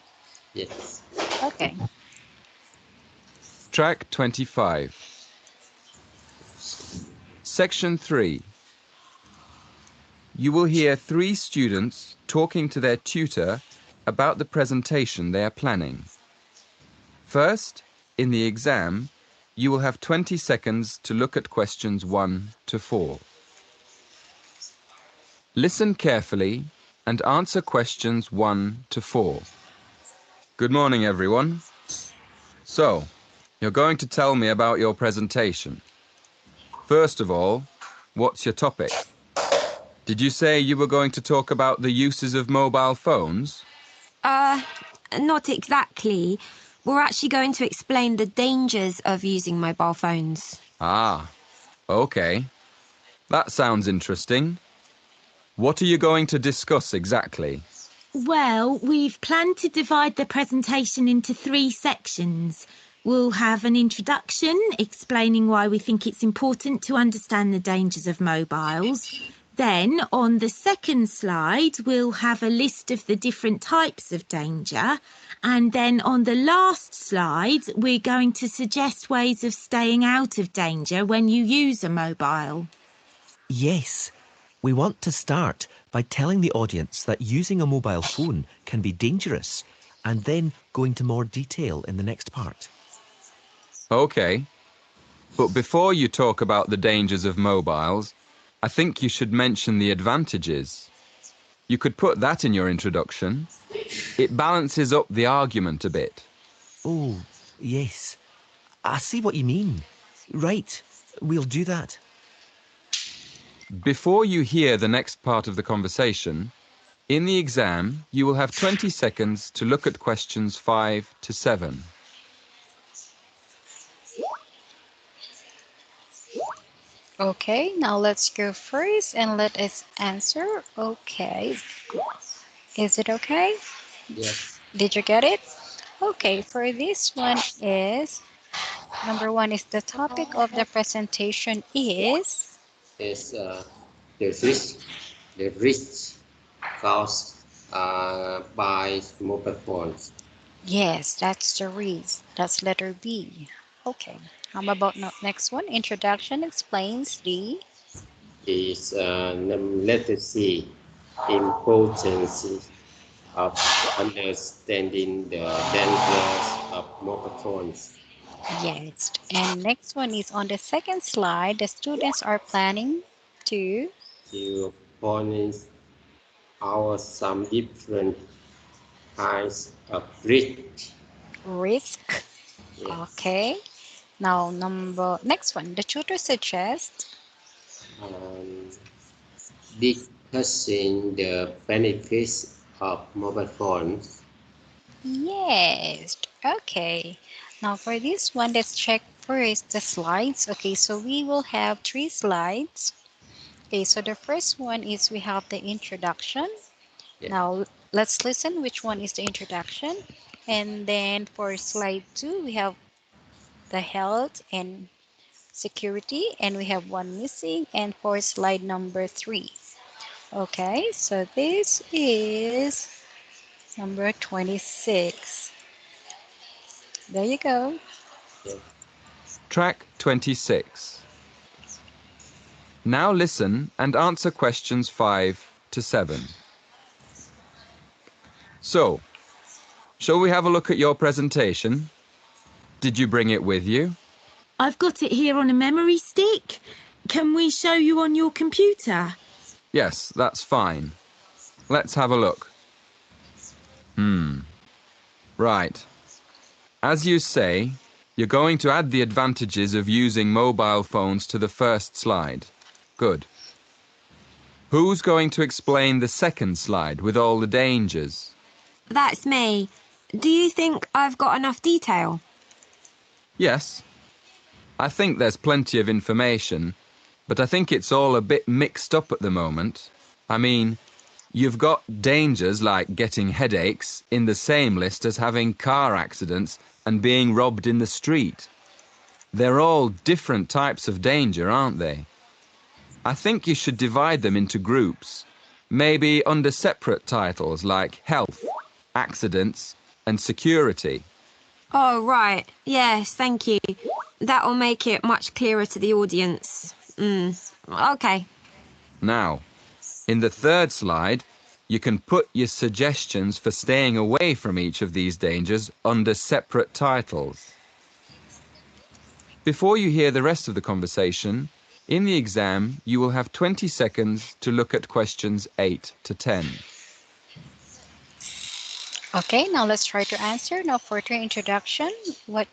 Yes. Okay. Track 25. Section 3. You will hear 3 students talking to their tutor about the presentation they are planning. First, in the exam, you will have 20 seconds to look at questions 1 to 4. Listen carefully and answer questions 1 to 4. Good morning, everyone. So, you're going to tell me about your presentation. First of all, what's your topic? Did you say you were going to talk about the uses of mobile phones? Not exactly. We're actually going to explain the dangers of using mobile phones. Ah, okay. That sounds interesting. What are you going to discuss exactly? Well, we've planned to divide the presentation into 3 sections. We'll have an introduction explaining why we think it's important to understand the dangers of mobiles. Then, on the second slide, we'll have a list of the different types of danger. And then on the last slide, we're going to suggest ways of staying out of danger when you use a mobile. Yes, we want to start by telling the audience that using a mobile phone can be dangerous, and then go into more detail in the next part. Okay. But before you talk about the dangers of mobiles, I think you should mention the advantages. You could put that in your introduction. It balances up the argument a bit. Oh, yes. I see what you mean. Right, we'll do that. Before you hear the next part of the conversation, in the exam, you will have 20 seconds to look at questions 5 to 7. Okay, now let's go first and let us answer. Okay. Is it okay? Yes. Did you get it? Okay, for this one is number 1 is the topic of the presentation is Is the risk the risk caused by mobile phones yes, that's the reason. That's letter B. Okay. How about next one? Introduction explains the is letter C, importance of understanding the dangers of mobile phones. yes. And next one is on the second slide. The students are planning to To point out some different kinds of risk. risk. Yes. Okay. Now number next one. The tutor suggests Um, discussing the benefits of mobile phones. yes. Okay. Now for this one, let's check first the slides. Okay, so we will have 3 slides. Okay, so the first one is we have the introduction. Yeah. Now let's listen which one is the introduction. And then for slide 2, we have the health and security, and we have one missing. And for slide number 3. Okay, so this is number 26. There you go. Yeah. Track 26. Now listen and answer questions 5 to 7. So, shall we have a look at your presentation? Did you bring it with you? I've got it here on a memory stick. Can we show you on your computer? Yes, that's fine. Let's have a look. Right. As you say, you're going to add the advantages of using mobile phones to the first slide. Good. Who's going to explain the second slide with all the dangers? That's me. Do you think I've got enough detail? Yes. I think there's plenty of information, but I think it's all a bit mixed up at the moment. I mean, you've got dangers like getting headaches in the same list as having car accidents and being robbed in the street. They're all different types of danger, aren't they? I think you should divide them into groups, maybe under separate titles like health, accidents, and security. Oh, right. Yes, thank you. That will make it much clearer to the audience. Okay. Now, in the third slide, you can put your suggestions for staying away from each of these dangers under separate titles. Before you hear the rest of the conversation, in the exam, you will have 20 seconds to look at questions 8 to 10. Okay, now let's try to answer. Now for the introduction, what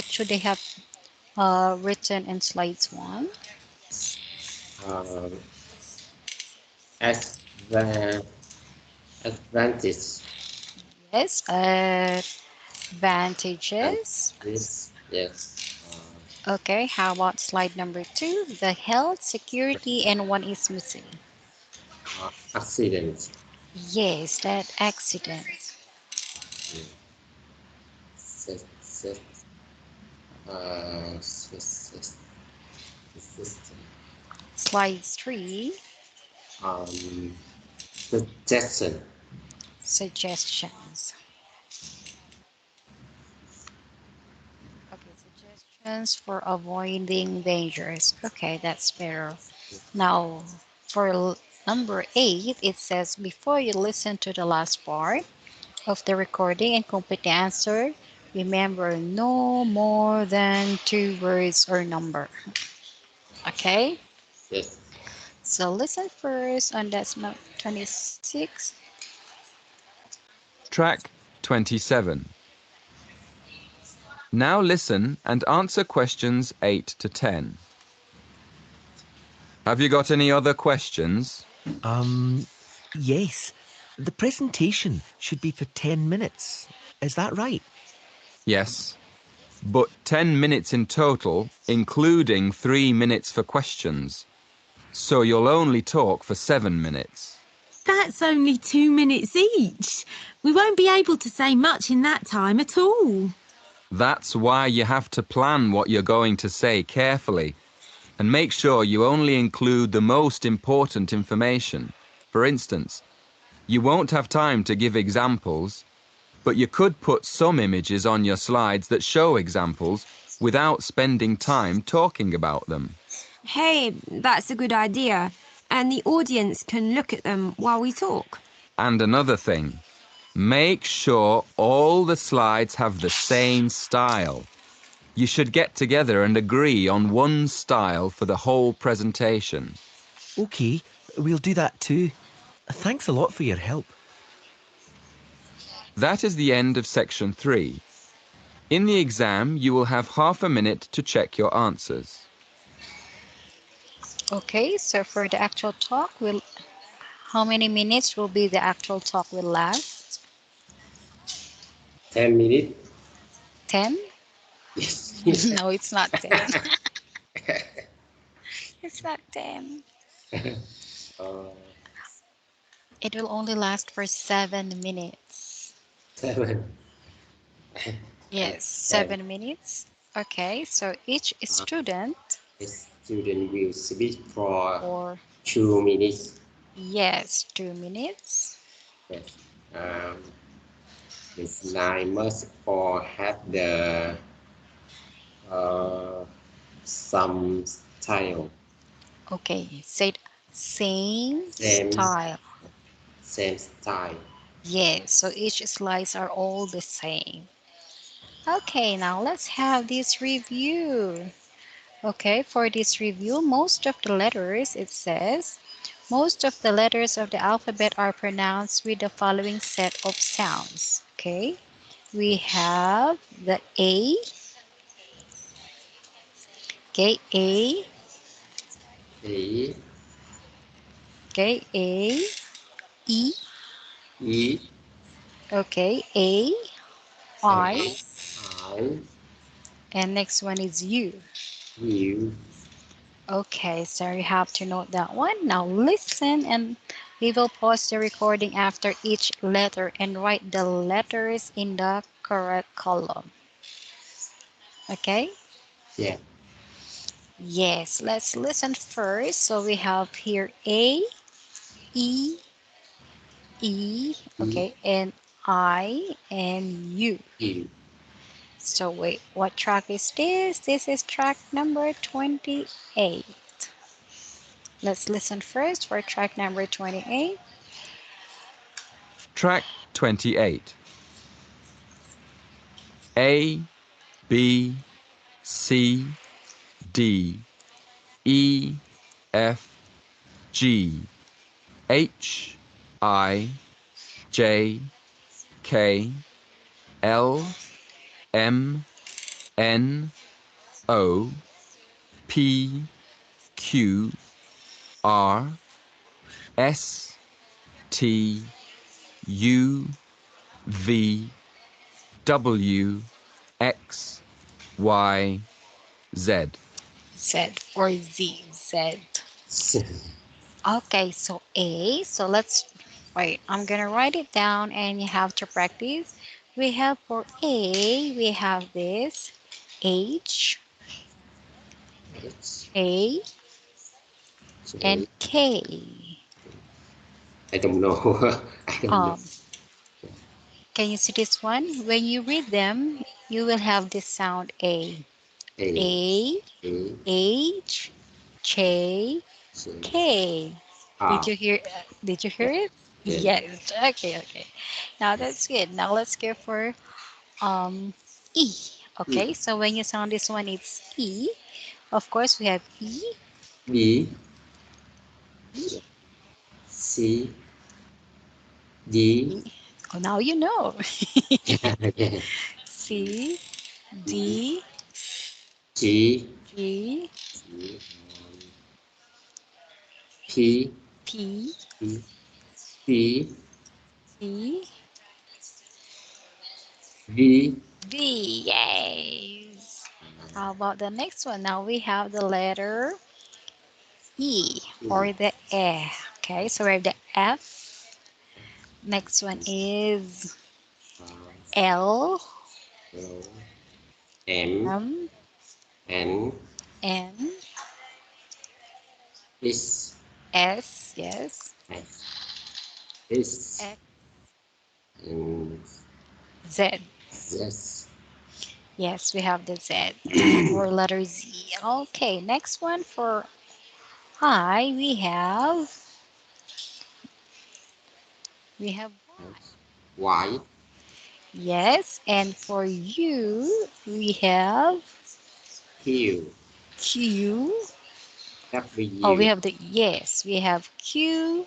should they have written in slides 1? Um, advan- advantage. Yes, advantages. Advantage. Yes. Okay, how about slide number 2? The health, security, and one is missing. Accident. Yes, that accident. Mm. Set, set, system. Slide 3, Um, suggestion. suggestions. Okay, suggestions for avoiding dangers. Okay, that's better. Now, for number 8, it says before you listen to the last part of the recording and complete the answer, remember no more than 2 words or number. Okay, Yes. so listen first on that's 26. Track 27. Now listen and answer questions 8 to 10. Have you got any other questions? Yes. The presentation should be for 10 minutes. Is that right? Yes, but 10 minutes in total, including 3 minutes for questions. So you'll only talk for 7 minutes. That's only 2 minutes each. We won't be able to say much in that time at all. That's why you have to plan what you're going to say carefully and make sure you only include the most important information. For instance, you won't have time to give examples, but you could put some images on your slides that show examples without spending time talking about them. Hey, that's a good idea. And the audience can look at them while we talk. And another thing, make sure all the slides have the same style. You should get together and agree on one style for the whole presentation. OK, we'll do that too. Thanks a lot for your help. That is the end of section 3. In the exam, you will have half a minute to check your answers. Okay, so for the actual talk, how many minutes will be the actual talk will last? 10 minutes. 10? Yes. No, it's not 10. It's not 10. uh, It will only last for 7 minutes. 7. Yes, 10. 7 minutes. Okay, so each student A student will speak for for 2 minutes. yes, 2 minutes. Yes. Um, the slide must all have the uh, some style, Okay, said same same style. same style. Yes, so each slides are all the same. Okay, now let's have this review. Okay, for this review, most of the letters, it says, most of the letters of the alphabet are pronounced with the following set of sounds. Okay, we have the A, okay, A, A, okay, A, E, E, okay, A, A, I, I, and next one is U. U, Okay, so you have to note that one. Now listen and we will pause the recording after each letter and write the letters in the correct column. Okay? yeah, Yes, let's listen first. So we have here A, E, E, E, okay, and I and U. U. So wait, what track is this? This is track number 28. Let's listen first for track number 28. Track 28. A, B, C, D, E, F, G, H, I, J, K, L, M, N, O, P, Q, R, S, T, U, V, W, X, Y, Z. Z or Z. Z. Okay, so A. So let's wait. I'm gonna write it down and you have to practice. We have for A, we have this H, H, A, and J. K. I don't know. I don't know. Um, can you see this one? When you read them, you will have this sound A. A, A, A, H, J, J, K. Did R. you hear? Did you hear Yeah, it? yeah. Yes. Okay. Okay. Now that's good. Now let's go for E. E, Okay. So when you sound this one, it's E. Of course, we have E, B, C, D. E. Oh, now you know. Yeah. C, D, D, G, G, G, P, P, P, P, C, V. V. Yes. How about the next one? Now we have the letter E E, or the E. Okay, so we have the F. Next one is R, L, L, M, M, N, N, S, S, yes, S, S, X, and Z. Z. Yes, we have the Z or letter Z. Okay, next one for I, we have Y, yes, and for you we have Q, Q. Oh, we W. have the yes, we have Q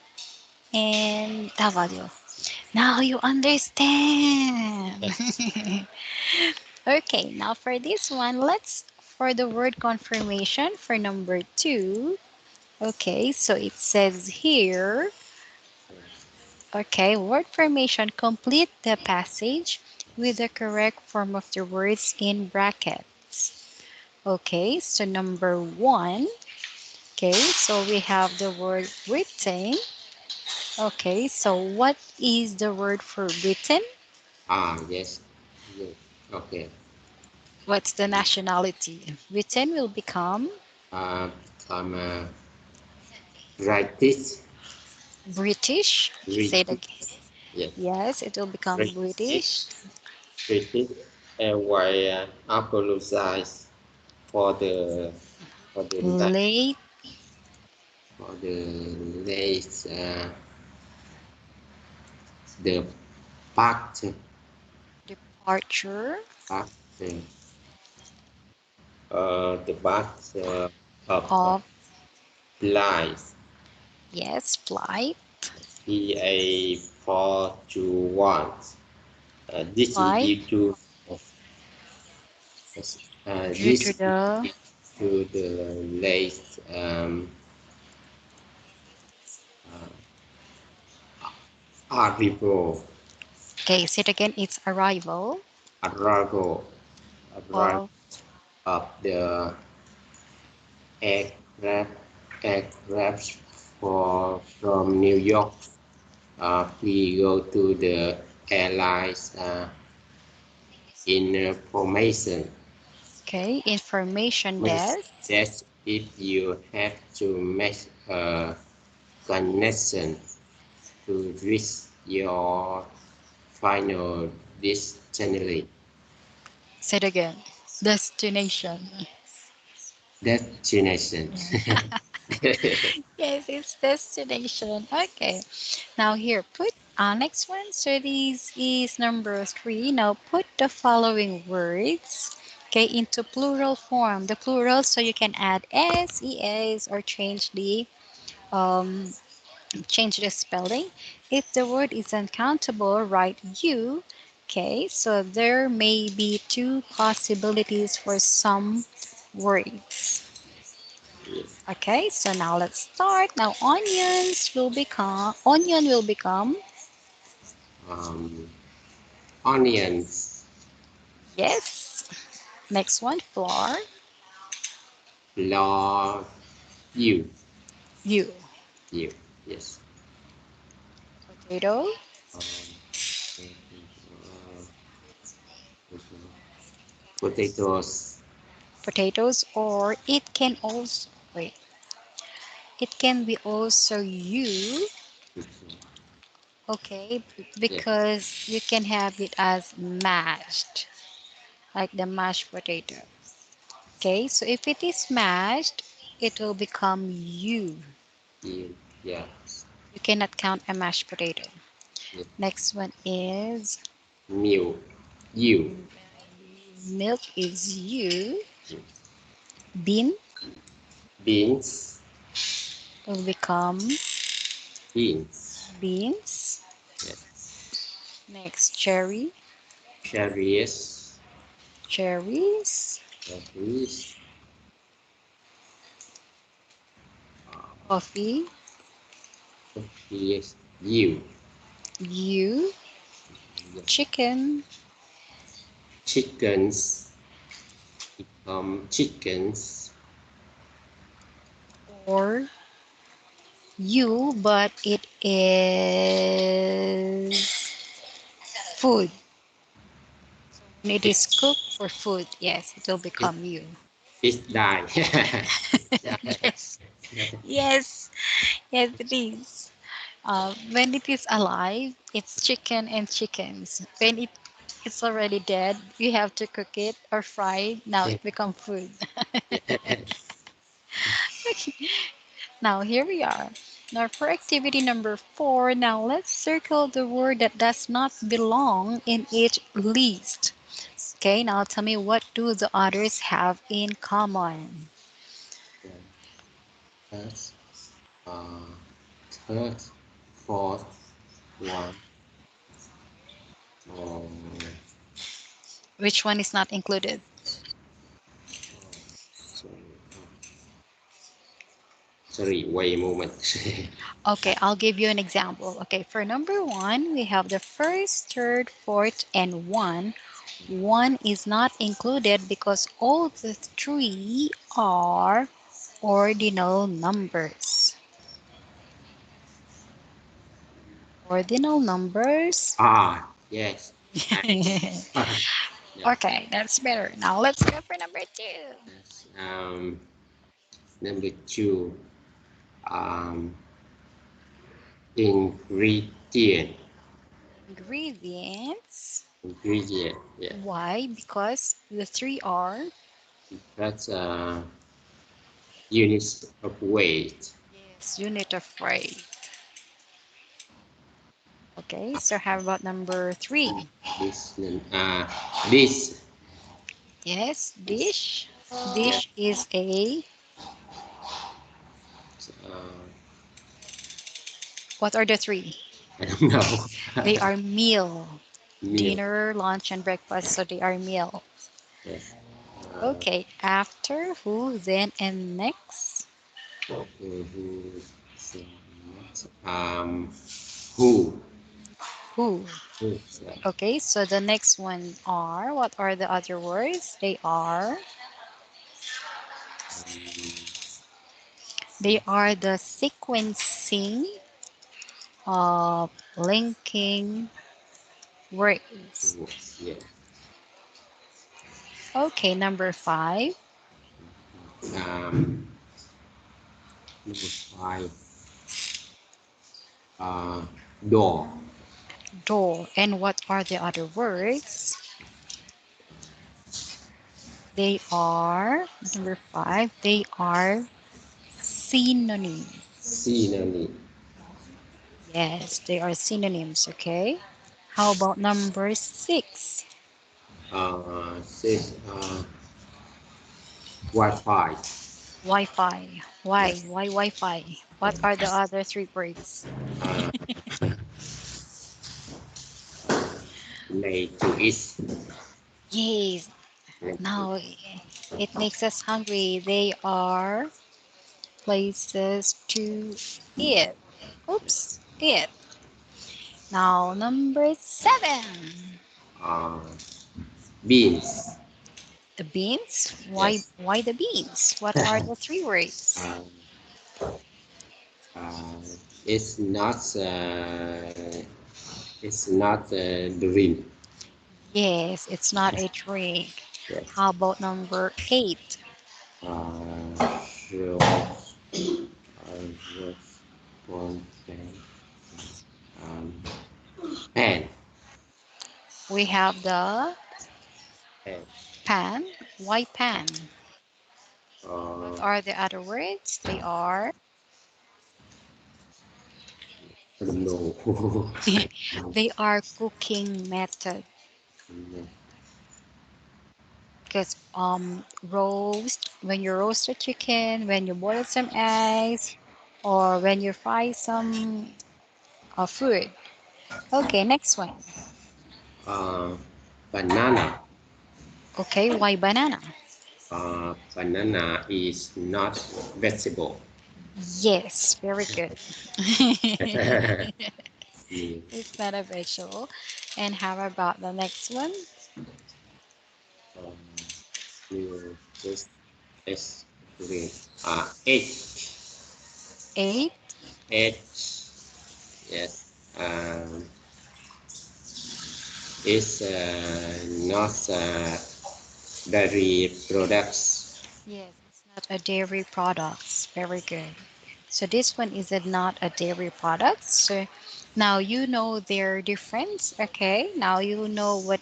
and W. Now you understand. Okay, now for this one, let's for the word confirmation for number two. Okay, so it says here, okay, word formation, complete the passage with the correct form of the words in brackets. Okay, so number one, okay, so we have the word written. Okay, so what is the word for written? Ah, yes. Yes. Okay. What's the nationality? Written will become Become British. British. Say it again. British. Yes. Yes, it will become British. British. British. And why apologize for the for the la- Late for the late the part departure part the part of of, life. yes, flight. PA421. This is Flight due to due this to is the, due to the late arrival okay, say it again, it's arrival arrival arrival of, of the aircraft aircraft for from New York. Please go to the airlines information. okay, information Means desk. that if you have to make a connection to reach your final destination. Say it again, destination. Destination. Yes, it's destination. Okay. Now here, put next one. So this is number three. Now put the following words, okay, into plural form. The plural, so you can add s, es, or um, change the spelling. If the word is uncountable, write you. Okay, so there may be two possibilities for some words. Okay, so now let's start. Now onion will become um, Onions. yes. Next one, flour, Law. You. you. You. Yes. Potato, Um, Potatoes. potatoes, or it can also wait. It can be also you. Okay, Yeah. because you can have it as mashed, like the mashed potato. Okay, so if it is mashed, it will become you. You. Yes. You cannot count a mashed potato. Yeah. Next one is Milk. You. milk is you. Bean Beans. will become Beans. beans. Yeah. Next, cherry, Cherries. cherries. Cherries. Coffee, Yes. You. you. Yeah. Chicken, Chickens. Chickens. or you, but it is food. When it Fish. is cooked for food, yes, it will Fish, become you. fish die. Yes, yes, yes, it is. When it is alive, it's chicken and chickens. When it's already dead, you have to cook it or fry it. Now it becomes food. Yes. Now here we are. Now for activity number four, now let's circle the word that does not belong in each list. Okay, now tell me, what do the others have in common? That's uh, third, fourth one. Um, Which one is not included? sorry, sorry. Wait a moment. Okay, I'll give you an example. Okay, for number one, we have the first, third, fourth, and one. One is not included because all the three are ordinal numbers. Ordinal numbers. Yes. I, yeah. Okay, that's better. Now let's go for number two. Yes. Number two. Um, ingredient. Ingredients. Ingredient. Yeah. Why? Because the three are That's units of weight. yes, unit of weight. Okay, so how about number three? This. This. Yes, This. dish. Yeah. Dish is a Uh, what are the three? I don't know. They are meal. Milk. Dinner, lunch, and breakfast, so they are meal. Yes. Uh, Okay, after who, then, and next. who? Um, who? Who? Who? Yeah. Okay, so the next one are, what are the other words? Um, They are the sequencing of linking words. yeah. Okay, number five, Um, number five. Uh, door. door. And what are the other words? They are, number 5, they are synonyms. synonym. Yes, they are synonyms, okay? How about number 6? Six, Wi-Fi. Wi-Fi. Why? Yes. Why Wi-Fi? What are the other 3 words? Uh, made to eat. Yes. Now it makes us hungry. They are places to eat. Oops, eat. Now number 7. Uh, beans. The beans. Why? Yes. Why the beans? What are the 3 words? Uh, it's not. It's not green. Yes, it's not a drink. Yes. How about number 8? Rose. Rose. One pen. Um, pen. We have the Pen. pan. Why pan? What Uh, are the other words? They are I don't know. they are cooking method. Because roast, when you roast a chicken, when you boil some eggs, or when you fry some food. Okay, next one. uh, banana. Okay, why banana? Banana is not vegetable. Yes, very good. Mm, It's not a vegetable. And how about the next one? um, you just S green. H. Eight. H. Yes. It's not dairy products. Yes, it's not a dairy products. Very good. So this one is not a dairy product. So now you know their difference. Okay, now you know what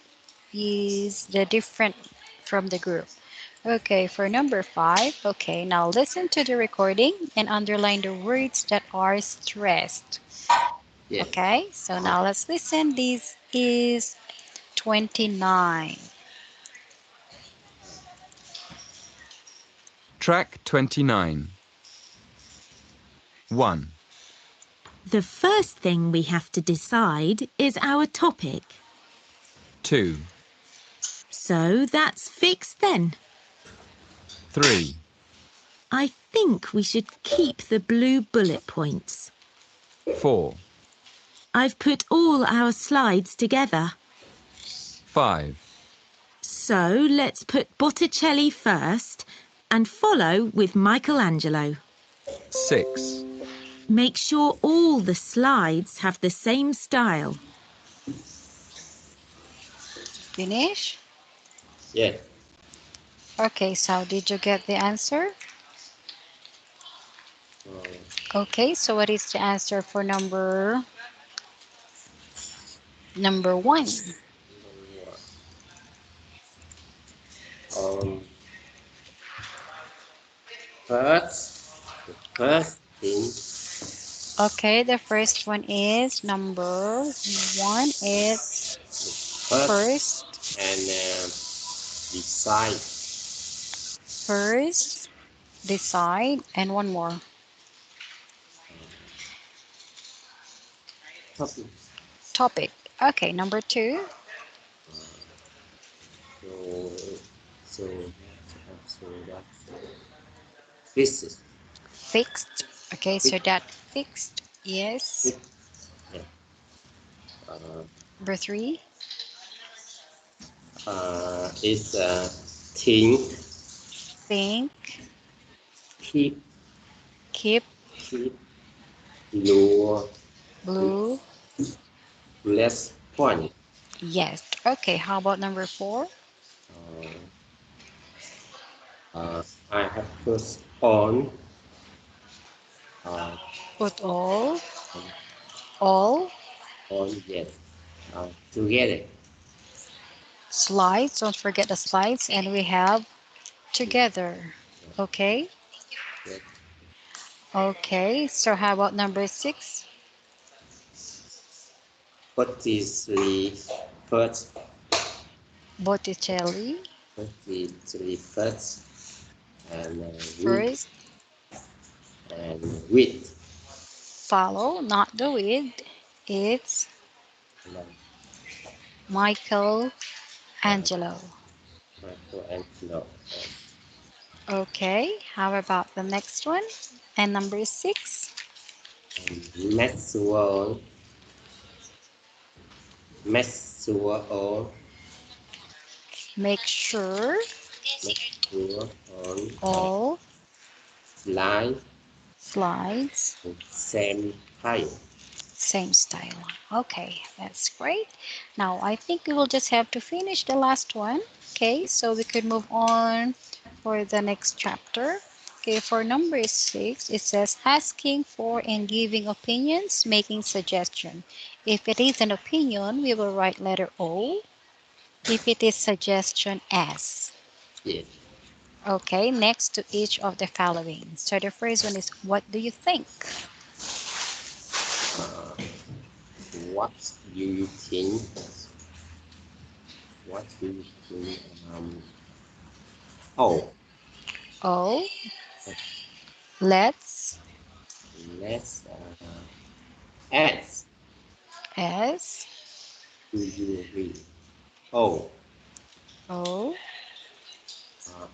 is the different from the group. Okay, for number 5. Okay, now listen to the recording and underline the words that are stressed. Yes. Okay, so now let's listen. This is 29. Track 29. 1. The first thing we have to decide is our topic. 2. So that's fixed then. 3. I think we should keep the blue bullet points. 4. I've put all our slides together. 5. So let's put Botticelli first and follow with Michelangelo. 6. Make sure all the slides have the same style. Finish? Yes. Okay, so did you get the answer? Uh, Okay, so what is the answer for number 1? um, first, the first thing, Okay, the first one is number 1 is first first, and decide. first, decide, and one more. Topic. Topic. Okay, number 2, So, so that's physics. fixed. Okay, so Fix, that fixed. Yes. fix, yeah. Uh, Number 3, is think, think, keep, keep, keep, lower, blue. less point. Yes. Okay, how about number 4? Uh, I have put uh, Put all, on, all yes, together. slides. Don't forget the slides. And we have together. Okay? Yes. Okay, so how about number 6? 43 first. Botticelli 43 first. And with first, and with. follow, not the with. It's And then, Michelangelo. uh, Michelangelo. Okay, how about the next one? And number 6, Maxwell. Maxwell. make sure Maxwell on all line. slides Same height. same style. Okay, that's great. Now I think we will just have to finish the last one. Okay, so we could move on for the next chapter. Okay, for number 6, it says asking for and giving opinions, making suggestion. If it is an opinion, we will write letter O. If it is suggestion, S. Yes. Okay, next to each of the following. So the first one is what do you think? Uh, what do you think? What do you think? Oh, O. Let's. let's add. S. Do you read? Oh, O.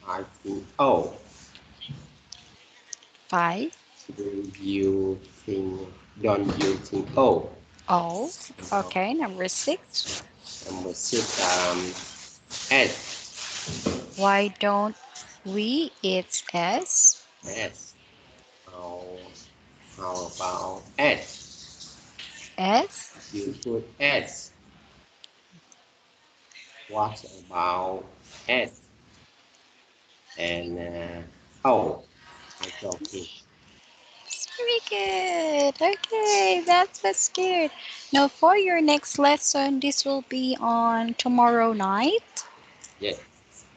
I think. Oh, 5. do you think? Don't you think? Oh, O. uh, Okay, number 6. number 6. Add. Why don't we? It's S. S. How, how about add? S. You put S. What about S? And oh, I joking. Very good. Okay, that was good. Now, for your next lesson, this will be on tomorrow night Yes,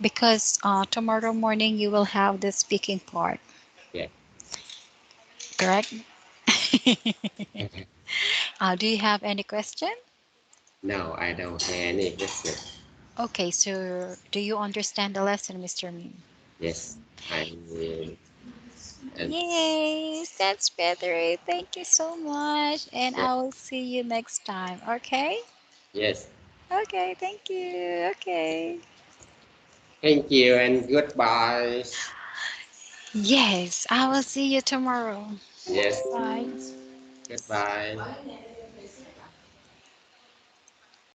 because tomorrow morning you will have the speaking part, yeah. correct? Do you have any question? No, I don't have any question. Okay, so do you understand the lesson, Mr. Min? Yes, I will. And Yes, that's better. Thank you so much, and yeah, I will see you next time. Okay? yes. Okay, thank you. Okay. Thank you and goodbye. Yes, I will see you tomorrow. Yes, Bye. goodbye.